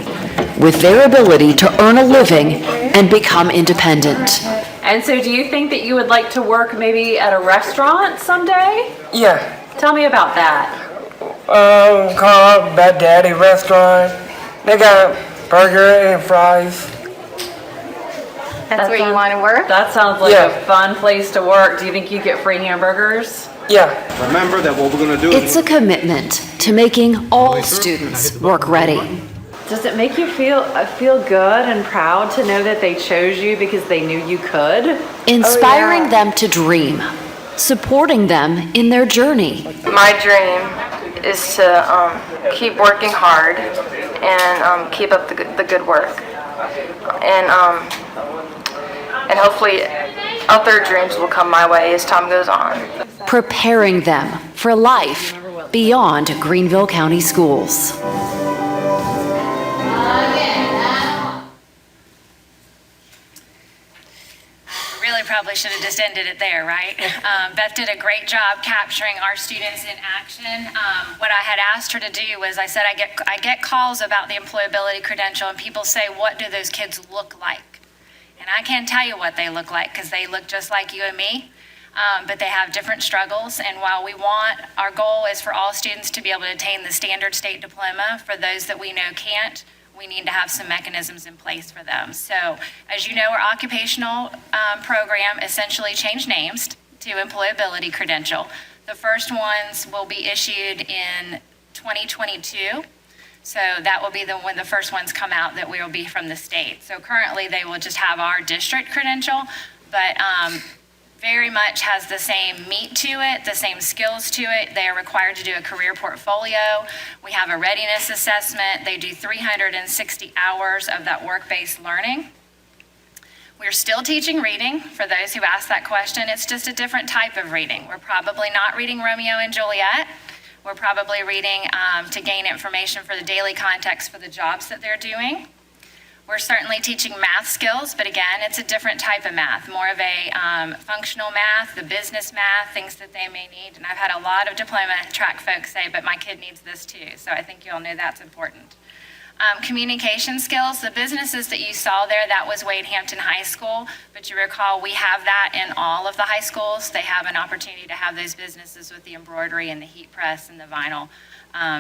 with their ability to earn a living and become independent. And so do you think that you would like to work maybe at a restaurant someday? Yeah. Tell me about that. Called Bad Daddy Restaurant. They got burger and fries. That's where you want to work? That sounds like Yeah. a fun place to work. Do you think you get free hamburgers? Yeah. Remember that what we're gonna do It's a commitment to making all students work ready. Does it make you feel good and proud to know that they chose you because they knew you could? Inspiring them to dream, supporting them in their journey. My dream is to keep working hard and keep up the good work. And hopefully other dreams will come my way as time goes on. Preparing them for life beyond Greenville County Schools. Really probably should have just ended it there, right? Beth did a great job capturing our students in action. What I had asked her to do was, I said, I get calls about the employability credential, and people say, what do those kids look like? And I can't tell you what they look like, because they look just like you and me, but they have different struggles. And while our goal is for all students to be able to attain the standard state diploma, for those that we know can't, we need to have some mechanisms in place for them. So, as you know, our occupational program essentially changed names to employability credential. The first ones will be issued in 2022. So that will be when the first ones come out that will be from the state. So currently they will just have our district credential, but very much has the same meat to it, the same skills to it. They are required to do a career portfolio. We have a readiness assessment. They do 360 hours of that work-based learning. We're still teaching reading, for those who ask that question. It's just a different type of reading. We're probably not reading Romeo and Juliet. We're probably reading to gain information for the daily context for the jobs that they're doing. We're certainly teaching math skills, but again, it's a different type of math, more of a functional math, the business math, things that they may need. And I've had a lot of diploma track folks say, but my kid needs this too. So I think you all know that's important. Communication skills, the businesses that you saw there, that was Wade Hampton High School, but you recall we have that in all of the high schools. They have an opportunity to have those businesses with the embroidery and the heat press and the vinyl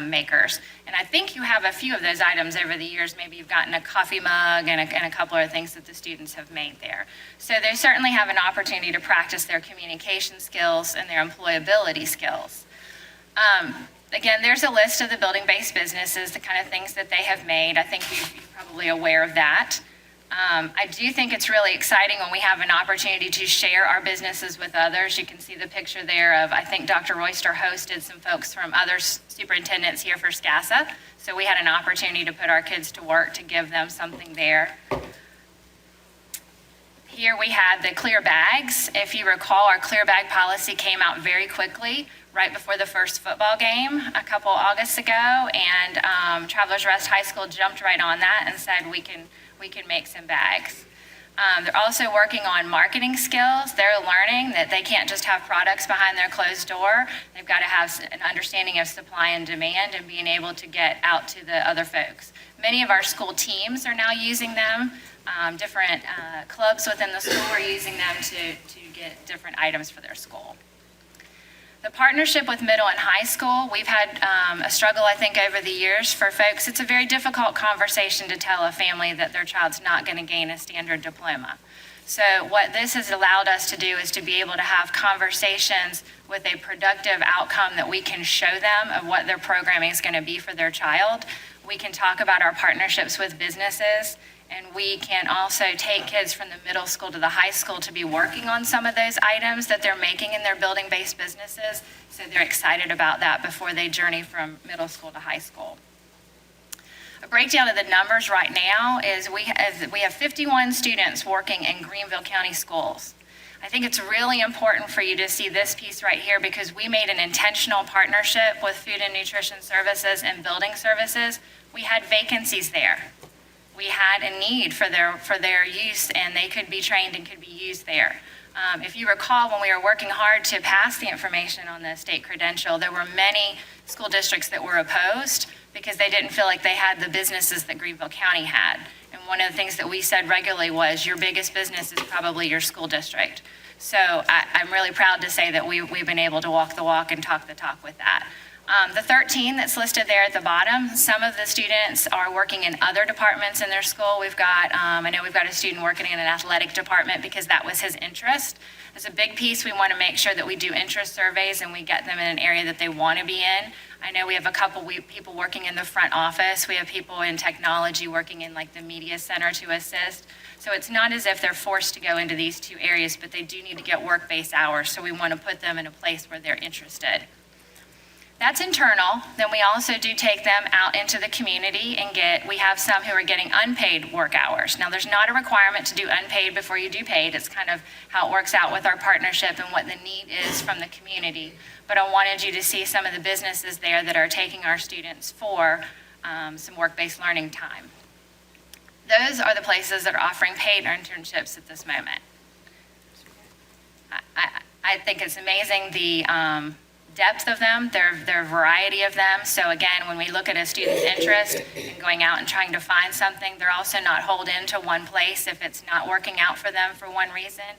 makers. And I think you have a few of those items over the years. Maybe you've gotten a coffee mug and a couple of things that the students have made there. So they certainly have an opportunity to practice their communication skills and their employability skills. Again, there's a list of the building-based businesses, the kind of things that they have made. I think you're probably aware of that. I do think it's really exciting when we have an opportunity to share our businesses with others. You can see the picture there of, I think Dr. Royster hosted some folks from other superintendents here for SCASA. So we had an opportunity to put our kids to work to give them something there. Here we had the clear bags. If you recall, our clear bag policy came out very quickly, right before the first football game a couple Augusts ago, and Travelers Rest High School jumped right on that and said we can make some bags. They're also working on marketing skills. They're learning that they can't just have products behind their closed door. They've got to have an understanding of supply and demand and being able to get out to the other folks. Many of our school teams are now using them. Different clubs within the school are using them to get different items for their school. The partnership with middle and high school, we've had a struggle, I think, over the years for folks. It's a very difficult conversation to tell a family that their child's not going to gain a standard diploma. So what this has allowed us to do is to be able to have conversations with a productive outcome that we can show them of what their programming is going to be for their child. We can talk about our partnerships with businesses, and we can also take kids from the middle school to the high school to be working on some of those items that they're making in their building-based businesses. So they're excited about that before they journey from middle school to high school. A breakdown of the numbers right now is we have 51 students working in Greenville County schools. I think it's really important for you to see this piece right here because we made an intentional partnership with Food and Nutrition Services and Building Services. We had vacancies there. We had a need for their use, and they could be trained and could be used there. If you recall, when we were working hard to pass the information on the state credential, there were many school districts that were opposed because they didn't feel like they had the businesses that Greenville County had. And one of the things that we said regularly was, your biggest business is probably your school district. So I'm really proud to say that we've been able to walk the walk and talk the talk with that. The 13 that's listed there at the bottom, some of the students are working in other departments in their school. We've got, I know we've got a student working in an athletic department because that was his interest. As a big piece, we want to make sure that we do interest surveys and we get them in an area that they want to be in. I know we have a couple people working in the front office. We have people in technology working in like the media center to assist. So it's not as if they're forced to go into these two areas, but they do need to get work-based hours. So we want to put them in a place where they're interested. That's internal. Then we also do take them out into the community and we have some who are getting unpaid work hours. Now, there's not a requirement to do unpaid before you do paid. It's kind of how it works out with our partnership and what the need is from the community. But I wanted you to see some of the businesses there that are taking our students for some work-based learning time. Those are the places that are offering paid internships at this moment. I think it's amazing the depth of them, their variety of them. So again, when we look at a student's interest in going out and trying to find something, they're also not holed into one place if it's not working out for them for one reason.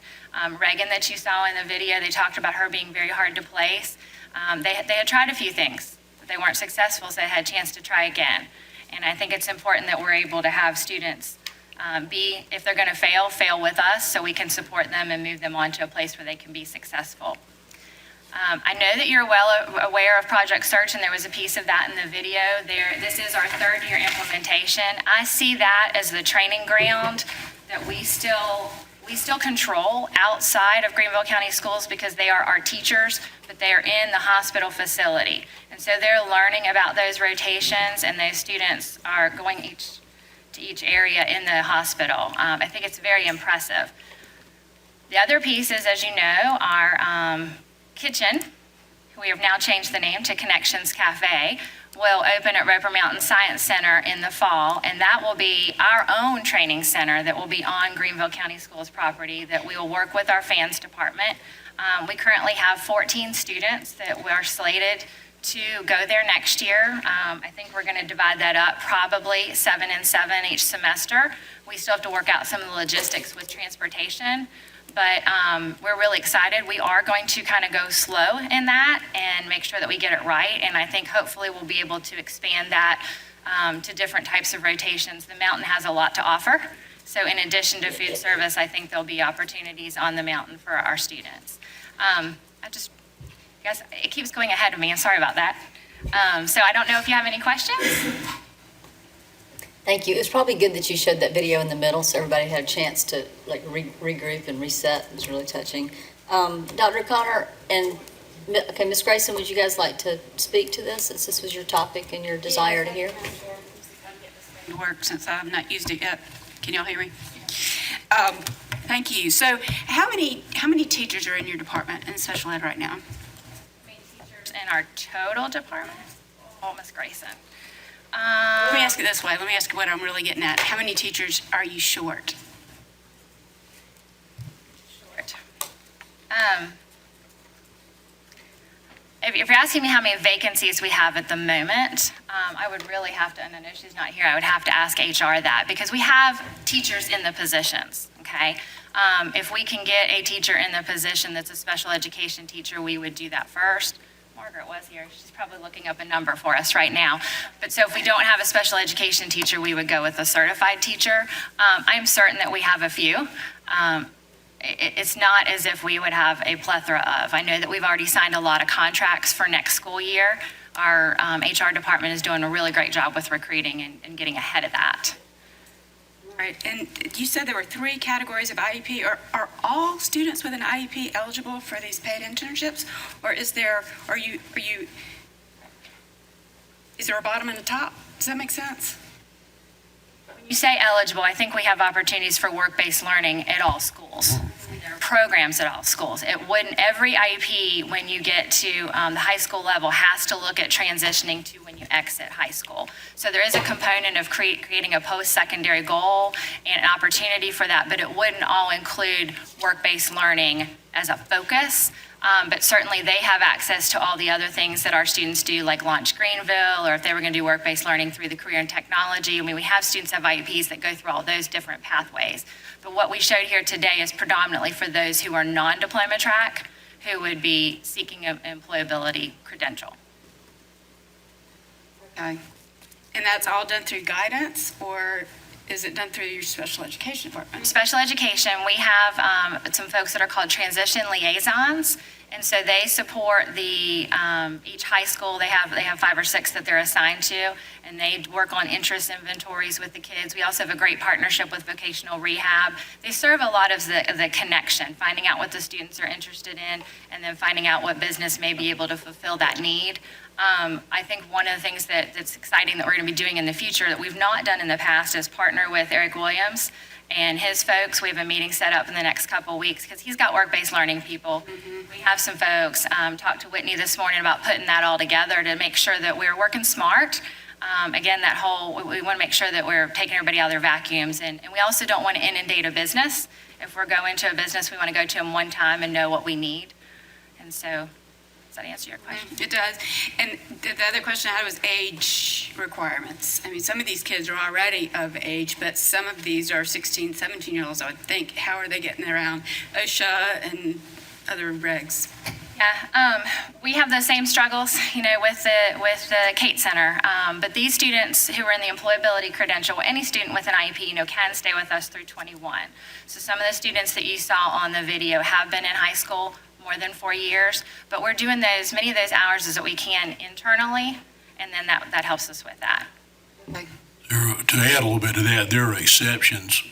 Reagan that you saw in the video, they talked about her being very hard to place. They had tried a few things, but they weren't successful, so they had a chance to try again. And I think it's important that we're able to have students if they're going to fail with us so we can support them and move them on to a place where they can be successful. I know that you're well aware of Project Search, and there was a piece of that in the video. This is our third-year implementation. I see that as the training ground that we still control outside of Greenville County Schools because they are our teachers, but they are in the hospital facility. And so they're learning about those rotations, and those students are going to each area in the hospital. I think it's very impressive. The other pieces, as you know, are Kitchen, who we have now changed the name to Connections Cafe, will open at Roper Mountain Science Center in the fall, and that will be our own training center that will be on Greenville County Schools property that we will work with our fans department. We currently have 14 students that are slated to go there next year. I think we're going to divide that up probably 7 and 7 each semester. We still have to work out some of the logistics with transportation. But we're really excited. We are going to kind of go slow in that and make sure that we get it right. And I think hopefully we'll be able to expand that to different types of rotations. The mountain has a lot to offer. So in addition to food service, I think there'll be opportunities on the mountain for our students. Guess it keeps going ahead of me. I'm sorry about that. So I don't know if you have any questions. Thank you. It was probably good that you showed that video in the middle so everybody had a chance to like regroup and reset. It was really touching. Dr. O'Connor and Ms. Grayson, would you guys like to speak to this since this was your topic and your desire to hear? Work since I've not used it yet. Can y'all hear me? Thank you. So how many teachers are in your department in special ed right now? Teachers in our total department? Oh, Ms. Grayson. Let me ask it this way. Let me ask what I'm really getting at. How many teachers are you short? If you're asking me how many vacancies we have at the moment, I would really have to, and I know she's not here, I would have to ask HR that because we have teachers in the positions, okay? If we can get a teacher in the position that's a special education teacher, we would do that first. Margaret was here. She's probably looking up a number for us right now. But so if we don't have a special education teacher, we would go with a certified teacher. I'm certain that we have a few. It's not as if we would have a plethora of. I know that we've already signed a lot of contracts for next school year. Our HR department is doing a really great job with recruiting and getting ahead of that. All right, and you said there were 3 categories of IEP. Are all students with an IEP eligible for these paid internships? Or is there a bottom and a top? Does that make sense? When you say eligible, I think we have opportunities for work-based learning at all schools. there are programs at all schools. It wouldn't, every IEP, when you get to the high school level, has to look at transitioning to when you exit high school. So there is a component of creating a post-secondary goal and an opportunity for that, but it wouldn't all include work-based learning as a focus. But certainly they have access to all the other things that our students do, like Launch Greenville, or if they were going to do work-based learning through the career and technology. I mean, we have students have IEPs that go through all those different pathways. But what we showed here today is predominantly for those who are non-diploma track, who would be seeking an employability credential. Okay. And that's all done through guidance, or is it done through your special education department? Special education, we have some folks that are called transition liaisons, and so they support the each high school. They have 5 or 6 that they're assigned to, and they work on interest inventories with the kids. We also have a great partnership with vocational rehab. They serve a lot of the connection, finding out what the students are interested in, and then finding out what business may be able to fulfill that need. I think one of the things that's exciting that we're going to be doing in the future that we've not done in the past is partner with Eric Williams and his folks. We have a meeting set up in the next couple of weeks because he's got work-based learning people. We have some folks, talked to Whitney this morning about putting that all together to make sure that we're working smart. Again, we want to make sure that we're taking everybody out of their vacuums, and we also don't want to inundate a business. If we're going to a business, we want to go to them one time and know what we need. And so, does that answer your question? It does. And the other question I had was age requirements. I mean, some of these kids are already of age, but some of these are 16, 17-year-olds, I would think. How are they getting around OSHA and other regs? Yeah, we have the same struggles, with the Kate Center. But these students who are in the employability credential, any student with an IEP, can stay with us through 21. So some of the students that you saw on the video have been in high school more than 4 years, but we're doing many of those hours as that we can internally, and then that helps us with that. To add a little bit to that, there are exceptions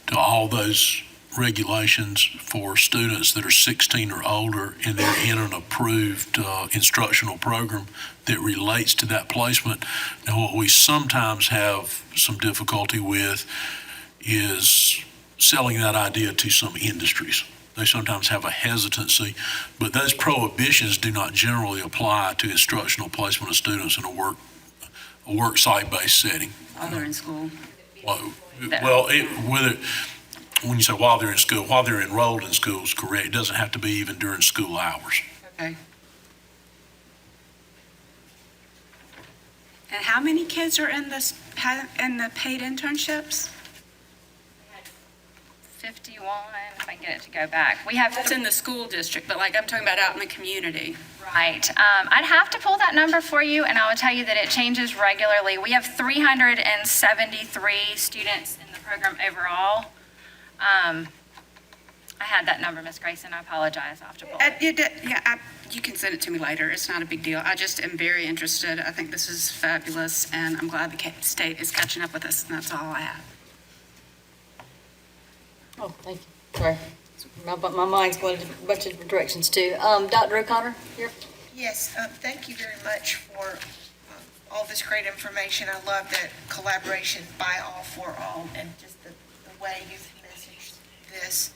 to all those regulations for students that are 16 or older and they're in an approved instructional program that relates to that placement. Now, what we sometimes have some difficulty with is selling that idea to some industries. They sometimes have a hesitancy, but those prohibitions do not generally apply to instructional placement of students in a work site-based setting. While they're in school. When you say while they're in school, while they're enrolled in school is correct. It doesn't have to be even during school hours. Okay. And how many kids are in the paid internships? 51, if I can get it to go back. We have That's in the school district, but I'm talking about out in the community. Right. I'd have to pull that number for you, and I will tell you that it changes regularly. We have 373 students in the program overall. I had that number, Ms. Grayson. I apologize. I'll have to pull it. You can send it to me later. It's not a big deal. I just am very interested. I think this is fabulous, and I'm glad the state is catching up with us, and that's all I have. Oh, thank you. Sorry. My mind's going in a bunch of different directions, too. Dr. O'Connor, here. Yes, thank you very much for all this great information. I love that collaboration by all for all, and just the way you've messaged this,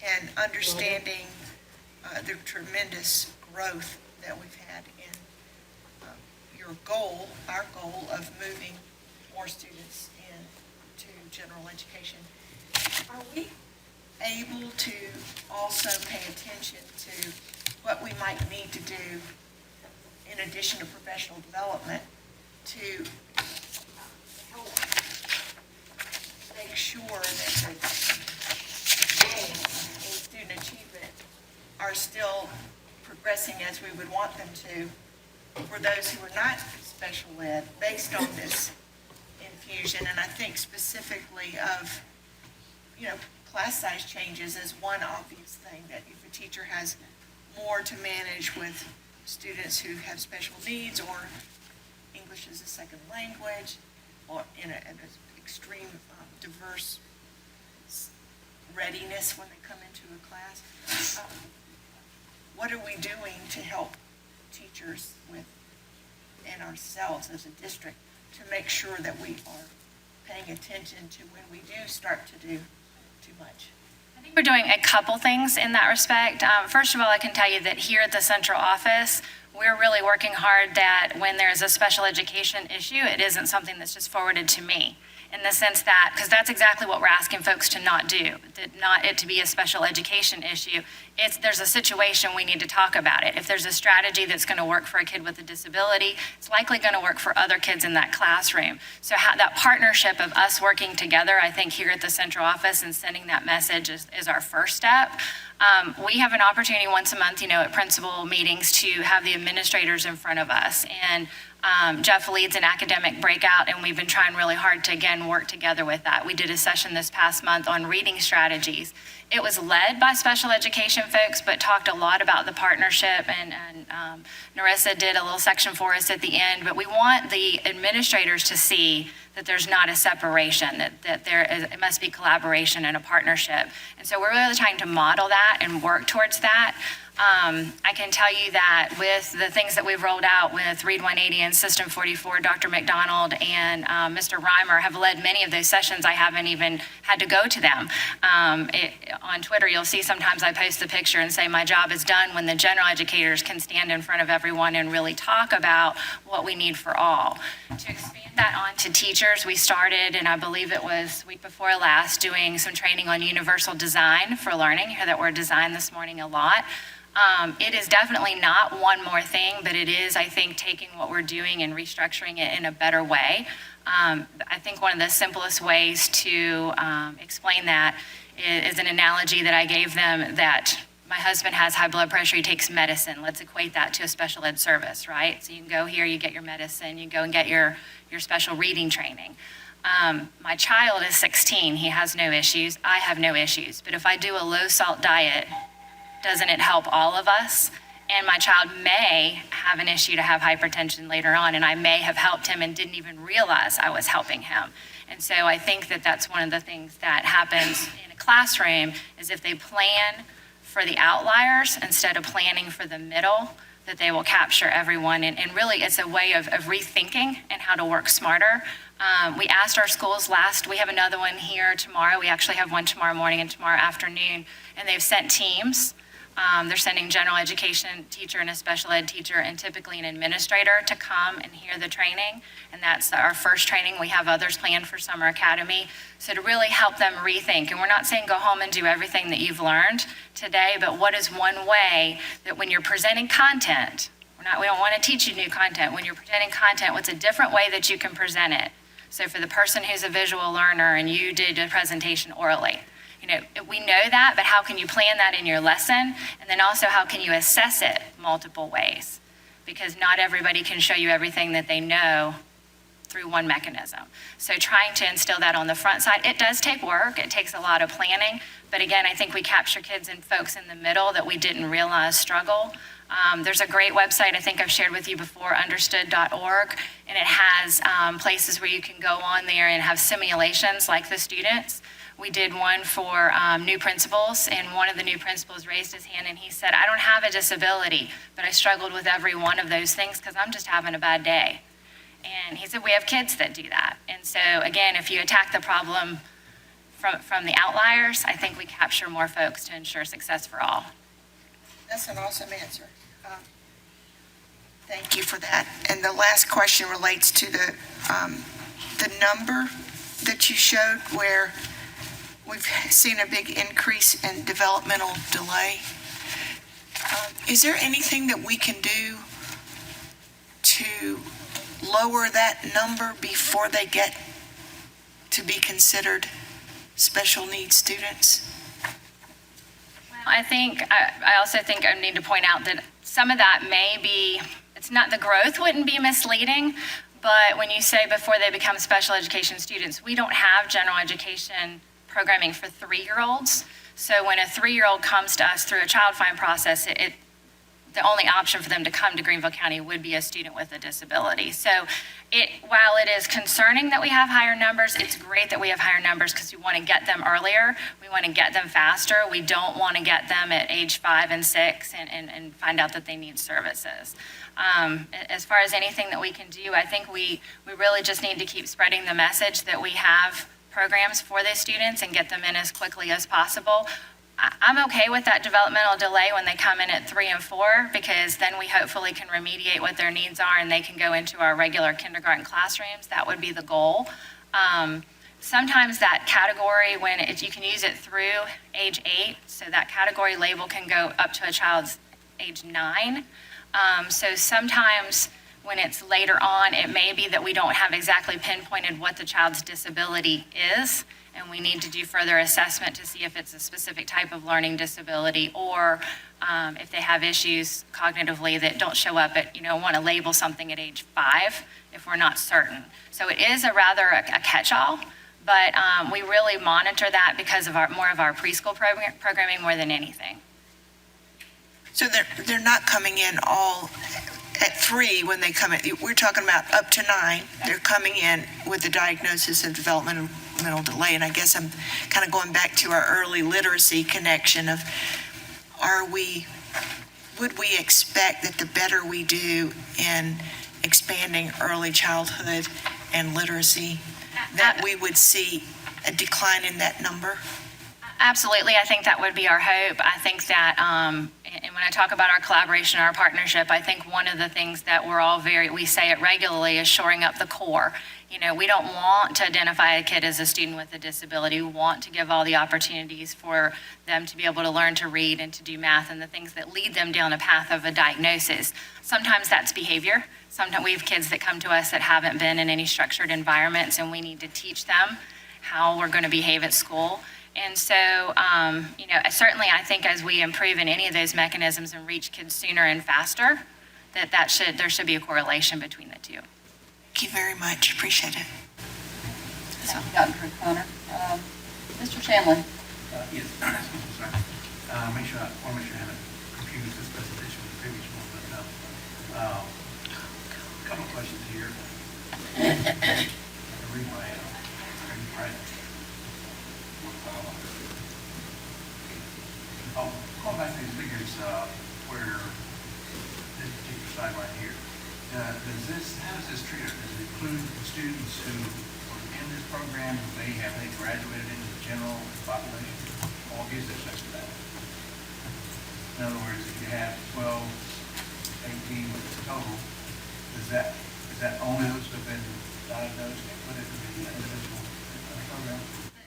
and understanding the tremendous growth that we've had in our goal of moving more students into general education. Are we able to also pay attention to what we might need to do in addition to professional development to help make sure that the gains in student achievement are still progressing as we would want them to for those who are not special ed based on this infusion? And I think specifically of class size changes is one obvious thing, that if a teacher has more to manage with students who have special needs or English as a second language or in an extreme diverse readiness when they come into a class, what are we doing to help teachers and ourselves as a district to make sure that we are paying attention to when we do start to do too much? We're doing a couple things in that respect. First of all, I can tell you that here at the central office, we're really working hard that when there's a special education issue, it isn't something that's just forwarded to me. In the sense that, because that's exactly what we're asking folks to not do, that not it to be a special education issue. There's a situation, we need to talk about it. If there's a strategy that's going to work for a kid with a disability, it's likely going to work for other kids in that classroom. So that partnership of us working together, I think here at the central office and sending that message is our first step. We have an opportunity once a month, at principal meetings to have the administrators in front of us. And Jeff leads an academic breakout, and we've been trying really hard to, again, work together with that. We did a session this past month on reading strategies. It was led by special education folks, but talked a lot about the partnership, and Narissa did a little section for us at the end. But we want the administrators to see that there's not a separation, that it must be collaboration and a partnership. And so we're really trying to model that and work towards that. I can tell you that with the things that we've rolled out with Read 180 and System 44, Dr. McDonald and Mr. Reimer have led many of those sessions. I haven't even had to go to them. On Twitter, you'll see sometimes I post the picture and say my job is done when the general educators can stand in front of everyone and really talk about what we need for all. To expand that on to teachers, we started, and I believe it was week before last, doing some training on universal design for learning. You hear that word design this morning a lot. It is definitely not one more thing, but it is, I think, taking what we're doing and restructuring it in a better way. I think one of the simplest ways to explain that is an analogy that I gave them, that my husband has high blood pressure, he takes medicine. Let's equate that to a special ed service, right? So you can go here, you get your medicine, you go and get your special reading training. My child is 16, he has no issues, I have no issues. But if I do a low salt diet, doesn't it help all of us? And my child may have an issue to have hypertension later on, and I may have helped him and didn't even realize I was helping him. And so I think that that's one of the things that happens in a classroom, is if they plan for the outliers instead of planning for the middle, that they will capture everyone. And really, it's a way of rethinking and how to work smarter. We asked our schools we have another one here tomorrow. We actually have one tomorrow morning and tomorrow afternoon, and they've sent teams. They're sending general education teacher and a special ed teacher and typically an administrator to come and hear the training. And that's our first training. We have others planned for Summer Academy. So to really help them rethink, and we're not saying go home and do everything that you've learned today, but what is one way that when you're presenting content, we don't want to teach you new content. When you're presenting content, what's a different way that you can present it? So for the person who's a visual learner and you did a presentation orally, we know that, but how can you plan that in your lesson? And then also, how can you assess it multiple ways? Because not everybody can show you everything that they know through one mechanism. So trying to instill that on the front side, it does take work. It takes a lot of planning. But again, I think we capture kids and folks in the middle that we didn't realize struggle. There's a great website I think I've shared with you before, understood.org, and it has places where you can go on there and have simulations like the students. We did one for new principals, and one of the new principals raised his hand and he said, I don't have a disability, but I struggled with every one of those things because I'm just having a bad day. And he said, we have kids that do that. And so again, if you attack the problem from the outliers, I think we capture more folks to ensure success for all. That's an awesome answer. Thank you for that. And the last question relates to the number that you showed, where we've seen a big increase in developmental delay. Is there anything that we can do to lower that number before they get to be considered special needs students? I also think I need to point out that some of that may be, it's not, the growth wouldn't be misleading, but when you say before they become special education students, we don't have general education programming for 3-year-olds. So when a 3-year-old comes to us through a child find process, the only option for them to come to Greenville County would be a student with a disability. So while it is concerning that we have higher numbers, it's great that we have higher numbers because we want to get them earlier. We want to get them faster. We don't want to get them at age 5 and 6 and find out that they need services. As far as anything that we can do, I think we really just need to keep spreading the message that we have programs for those students and get them in as quickly as possible. I'm okay with that developmental delay when they come in at 3 and 4, because then we hopefully can remediate what their needs are and they can go into our regular kindergarten classrooms. That would be the goal. Sometimes that category, you can use it through age 8, so that category label can go up to a child's age 9. So sometimes when it's later on, it may be that we don't have exactly pinpointed what the child's disability is, and we need to do further assessment to see if it's a specific type of learning disability, or if they have issues cognitively that don't show up at, want to label something at age 5 if we're not certain. So it is a catch-all, but we really monitor that because of more of our preschool programming more than anything. So they're not coming in all at 3 when they come in. We're talking about up to 9. They're coming in with the diagnosis of developmental delay. And I guess I'm kind of going back to our early literacy connection of, would we expect that the better we do in expanding early childhood and literacy, that we would see a decline in that number? Absolutely. I think that would be our hope. I think that, and when I talk about our collaboration, our partnership, I think one of the things that we say it regularly is shoring up the core. We don't want to identify a kid as a student with a disability. We want to give all the opportunities for them to be able to learn to read and to do math and the things that lead them down a path of a diagnosis. Sometimes that's behavior. Sometimes we have kids that come to us that haven't been in any structured environments, and we need to teach them how we're going to behave at school. And so, certainly I think as we improve in any of those mechanisms and reach kids sooner and faster, there should be a correlation between the two. Thank you very much. Appreciate it. Thank you, Dr. O'Connor. Mr. Shanley? Yes, sorry. Make sure I haven't confused this presentation with the previous one, but a couple of questions here. Read my going back to these figures where this particular slide right here, how does this treat it? Does it include students who were in this program who may have graduated into the general population, or is there such a thing? In other words, if you have 12, 18 total, is that only those who have been diagnosed and put into the individual program?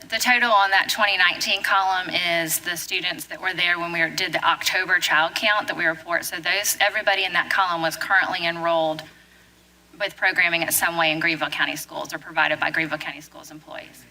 The total on that 2019 column is the students that were there when we did the October child count that we report. So everybody in that column was currently enrolled with programming at some way in Greenville County Schools or provided by Greenville County Schools employees.